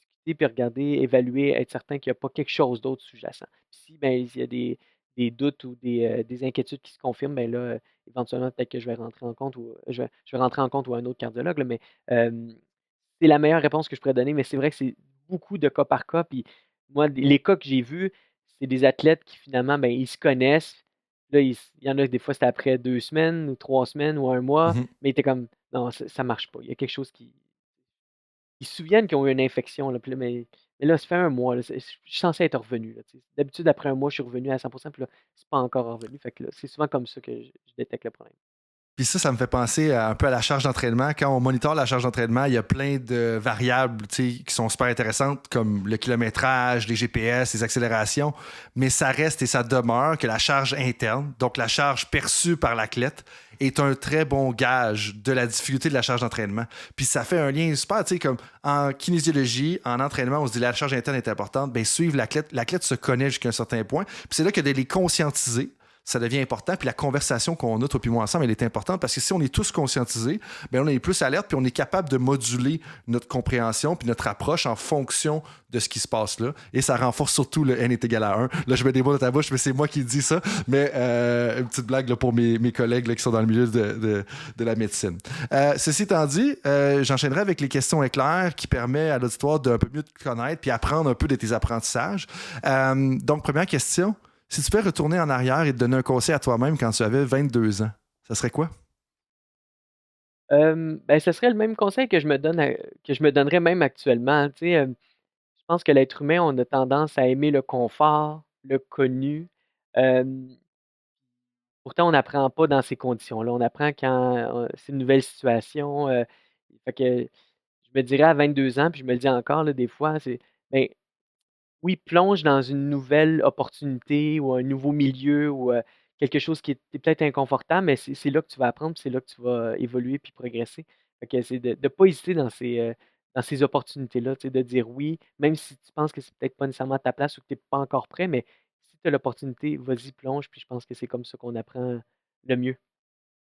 discuter puis regarder, évaluer, être certain qu'il n'y a pas quelque chose d'autre sous-jacent. Puis si, ben, il y a des doutes ou des inquiétudes qui se confirment, ben là, éventuellement, peut-être que je vais rentrer en compte ou je vais rentrer en compte ou un autre cardiologue, là, mais c'est la meilleure réponse que je pourrais donner, mais c'est vrai que c'est beaucoup de cas par cas. Puis moi, les cas que j'ai vus, c'est des athlètes qui finalement, ben, ils se connaissent. Là, il y en a des fois, c'était après 2 semaines ou 3 semaines ou un mois, Mhm. mais ils étaient comme non, ça marche pas. Il y a quelque chose qui. Ils se souviennent qu'ils ont eu une infection, là, puis là, mais là, ça fait un mois, là, je suis censé être revenu. Là, tu sais. D'habitude, après un mois, je suis revenu à 100%, puis là, c'est pas encore revenu. Fait que là, c'est souvent comme ça que je détecte le problème. Puis ça me fait penser un peu à la charge d'entraînement. Quand on monitore la charge d'entraînement, il y a plein de variables qui sont super intéressantes, comme le kilométrage, les GPS, les accélérations, mais ça reste et ça demeure que la charge interne, donc la charge perçue par l'athlète, est un très bon gage de la difficulté de la charge d'entraînement. Puis ça fait un lien super, tu sais, comme en kinésiologie, en entraînement, on se dit la charge interne est importante, bien suivre l'athlète se connaît jusqu'à un certain point, puis c'est là que de les conscientiser, ça devient important. Puis la conversation qu'on a, toi et moi, ensemble, elle est importante parce que si on est tous conscientisés, bien, on est plus alerte puis on est capable de moduler notre compréhension puis notre approche en fonction de ce qui se passe là. Et ça renforce surtout le N est égal à 1. Là, je mets des mots dans ta bouche, mais c'est moi qui dis ça. Mais une petite blague là, pour mes collègues là, qui sont dans le milieu de la médecine. Ceci étant dit, j'enchaînerai avec les questions éclairs qui permettent à l'auditoire d'un peu mieux te connaître puis apprendre un peu de tes apprentissages. Donc, première question. Si tu peux retourner en arrière et te donner un conseil à toi-même quand tu avais 22 ans, ça serait quoi? Ben, ce serait le même conseil que je me donne que je me donnerais même actuellement. Tu sais, je pense que l'être humain, on a tendance à aimer le confort, le connu. Hem, Pourtant, on n'apprend pas dans ces conditions-là. On apprend quand c'est une nouvelle situation. Fait que je me dirais à 22 ans, puis je me le dis encore là, des fois, c'est ben, oui, plonge dans une nouvelle opportunité ou un nouveau milieu ou quelque chose qui est peut-être inconfortable, mais c'est là que tu vas apprendre, puis c'est là que tu vas évoluer puis progresser. Fait que c'est de ne pas hésiter dans ces opportunités-là, tu sais, de dire oui, même si tu penses que c'est peut-être pas nécessairement ta place ou que tu n'es pas encore prêt, mais si tu as l'opportunité, vas-y, plonge, puis je pense que c'est comme ça qu'on apprend le mieux.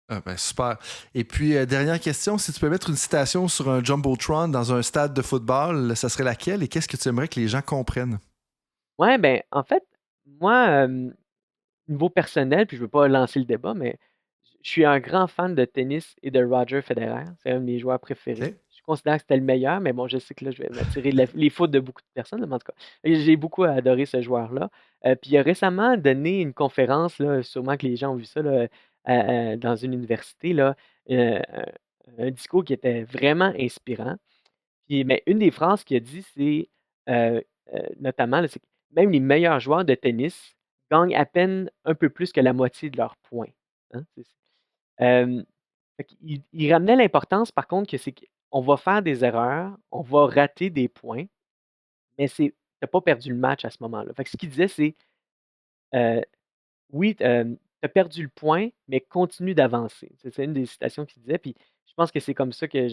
Ah ben, super. Et puis, dernière question, si tu peux mettre une citation sur un Jumbotron dans un stade de football, ça serait laquelle et qu'est-ce que tu aimerais que les gens comprennent? Ouais, ben, en fait, moi, niveau personnel, puis je veux pas lancer le débat, mais je suis un grand fan de tennis et de Roger Federer. C'est un de mes joueurs préférés. OK. Je considère que c'était le meilleur, mais bon, je sais que là, je vais m'attirer les fautes de beaucoup de personnes, mais en tout cas, j'ai beaucoup adoré ce joueur-là. Puis il a récemment donné une conférence, là, sûrement que les gens ont vu ça là, dans une université, là, un discours qui était vraiment inspirant. Puis, mais une des phrases qu'il a dit, c'est notamment, là, c'est même les meilleurs joueurs de tennis gagnent à peine un peu plus que la moitié de leurs points. Hein. Fait qu'il ramenait l'importance, par contre, que c'est qu'on va faire des erreurs, on va rater des points, mais tu n'as pas perdu le match à ce moment-là. Fait que ce qu'il disait, c'est euh, oui, tu as perdu le point, mais continue d'avancer. C'est une des citations qu'il disait. Puis je pense que c'est comme ça que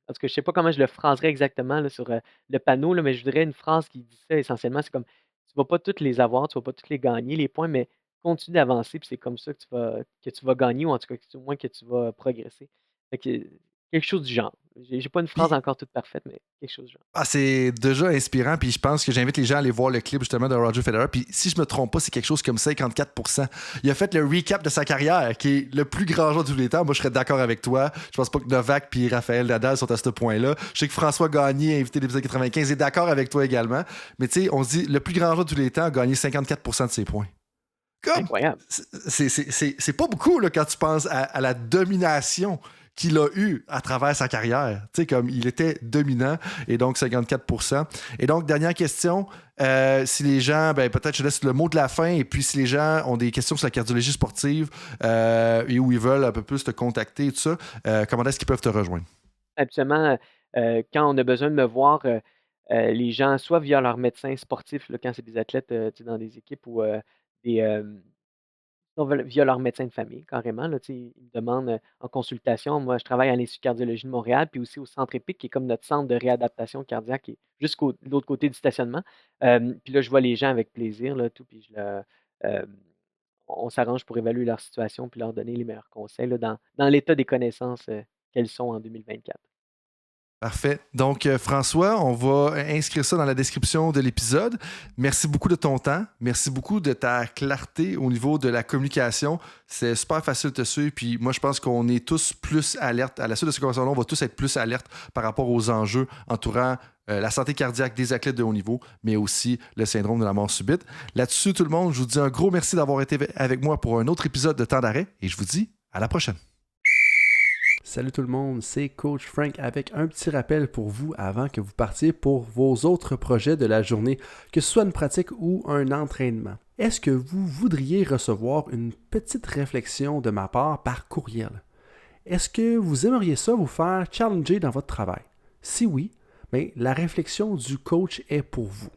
en tout cas, je sais pas comment je le phraserais exactement là, sur le panneau, là, mais je voudrais une phrase qui dit ça essentiellement. C'est comme tu vas pas toutes les avoir, tu vas pas toutes les gagner, les points, mais continue d'avancer, puis c'est comme ça que tu vas gagner, ou en tout cas, au moins que tu vas progresser. Fait que, quelque chose du genre. J'ai pas une phrase Puis, encore toute parfaite, mais quelque chose du genre. c'est déjà inspirant, puis je pense que j'invite les gens à aller voir le clip justement de Roger Federer. Puis si je me trompe pas, c'est quelque chose comme 54%. Il a fait le recap de sa carrière, qui est le plus grand joueur de tous les temps. Moi, je serais d'accord avec toi. Je pense pas que Novak puis Raphaël Nadal sont à ce point-là. Je sais que François Gagné, invité de l'épisode 95, est d'accord avec toi également. Mais tu sais, on se dit, le plus grand joueur de tous les temps a gagné 54% de ses points. Comme, Incroyable. c'est pas beaucoup là, quand tu penses à la domination qu'il a eu à travers sa carrière. Tu sais, comme il était dominant, et donc 54%. Et donc, dernière question, si les gens, peut-être je laisse le mot de la fin, et puis si les gens ont des questions sur la cardiologie sportive et où ils veulent un peu plus te contacter et tout ça, comment est-ce qu'ils peuvent te rejoindre? Habituellement, quand on a besoin de me voir, les gens, soit via leur médecin sportif, là, quand c'est des athlètes tu sais, dans des équipes ou des, soit via leur médecin de famille, carrément. Là, tu sais, ils me demandent en consultation. Moi, je travaille à l'Institut de cardiologie de Montréal, puis aussi au Centre EPIC, qui est comme notre centre de réadaptation cardiaque, qui est juste de l'autre côté du stationnement. Puis là, je vois les gens avec plaisir, là, tout, puis euh, on s'arrange pour évaluer leur situation puis leur donner les meilleurs conseils là, dans l'état des connaissances qu'elles sont en 2024. Parfait. Donc, François, on va inscrire ça dans la description de l'épisode. Merci beaucoup de ton temps. Merci beaucoup de ta clarté au niveau de la communication. C'est super facile de te suivre. Puis moi, je pense qu'on est tous plus alertes. À la suite de ce conversation-là, on va tous être plus alertes par rapport aux enjeux entourant la santé cardiaque des athlètes de haut niveau, mais aussi le syndrome de la mort subite. Là-dessus, tout le monde, je vous dis un gros merci d'avoir été avec moi pour un autre épisode de Temps d'arrêt et je vous dis à la prochaine. Salut tout le monde, c'est Coach Frank avec un petit rappel pour vous avant que vous partiez pour vos autres projets de la journée, que ce soit une pratique ou un entraînement. Est-ce que vous voudriez recevoir une petite réflexion de ma part par courriel? Est-ce que vous aimeriez ça vous faire challenger dans votre travail? Si oui, bien, la réflexion du coach est pour vous.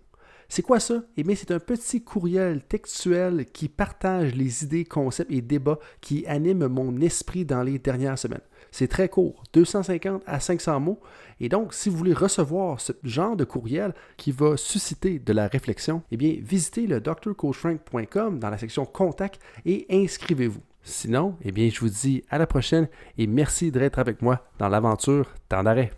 C'est quoi ça? Eh bien, c'est un petit courriel textuel qui partage les idées, concepts et débats qui animent mon esprit dans les dernières semaines. C'est très court, 250 à 500 mots. Et donc, si vous voulez recevoir ce genre de courriel qui va susciter de la réflexion, eh bien, visitez le drcoachfrank.com dans la section Contact et inscrivez-vous. Sinon, eh bien, je vous dis à la prochaine et merci d'être avec moi dans l'aventure Temps d'arrêt.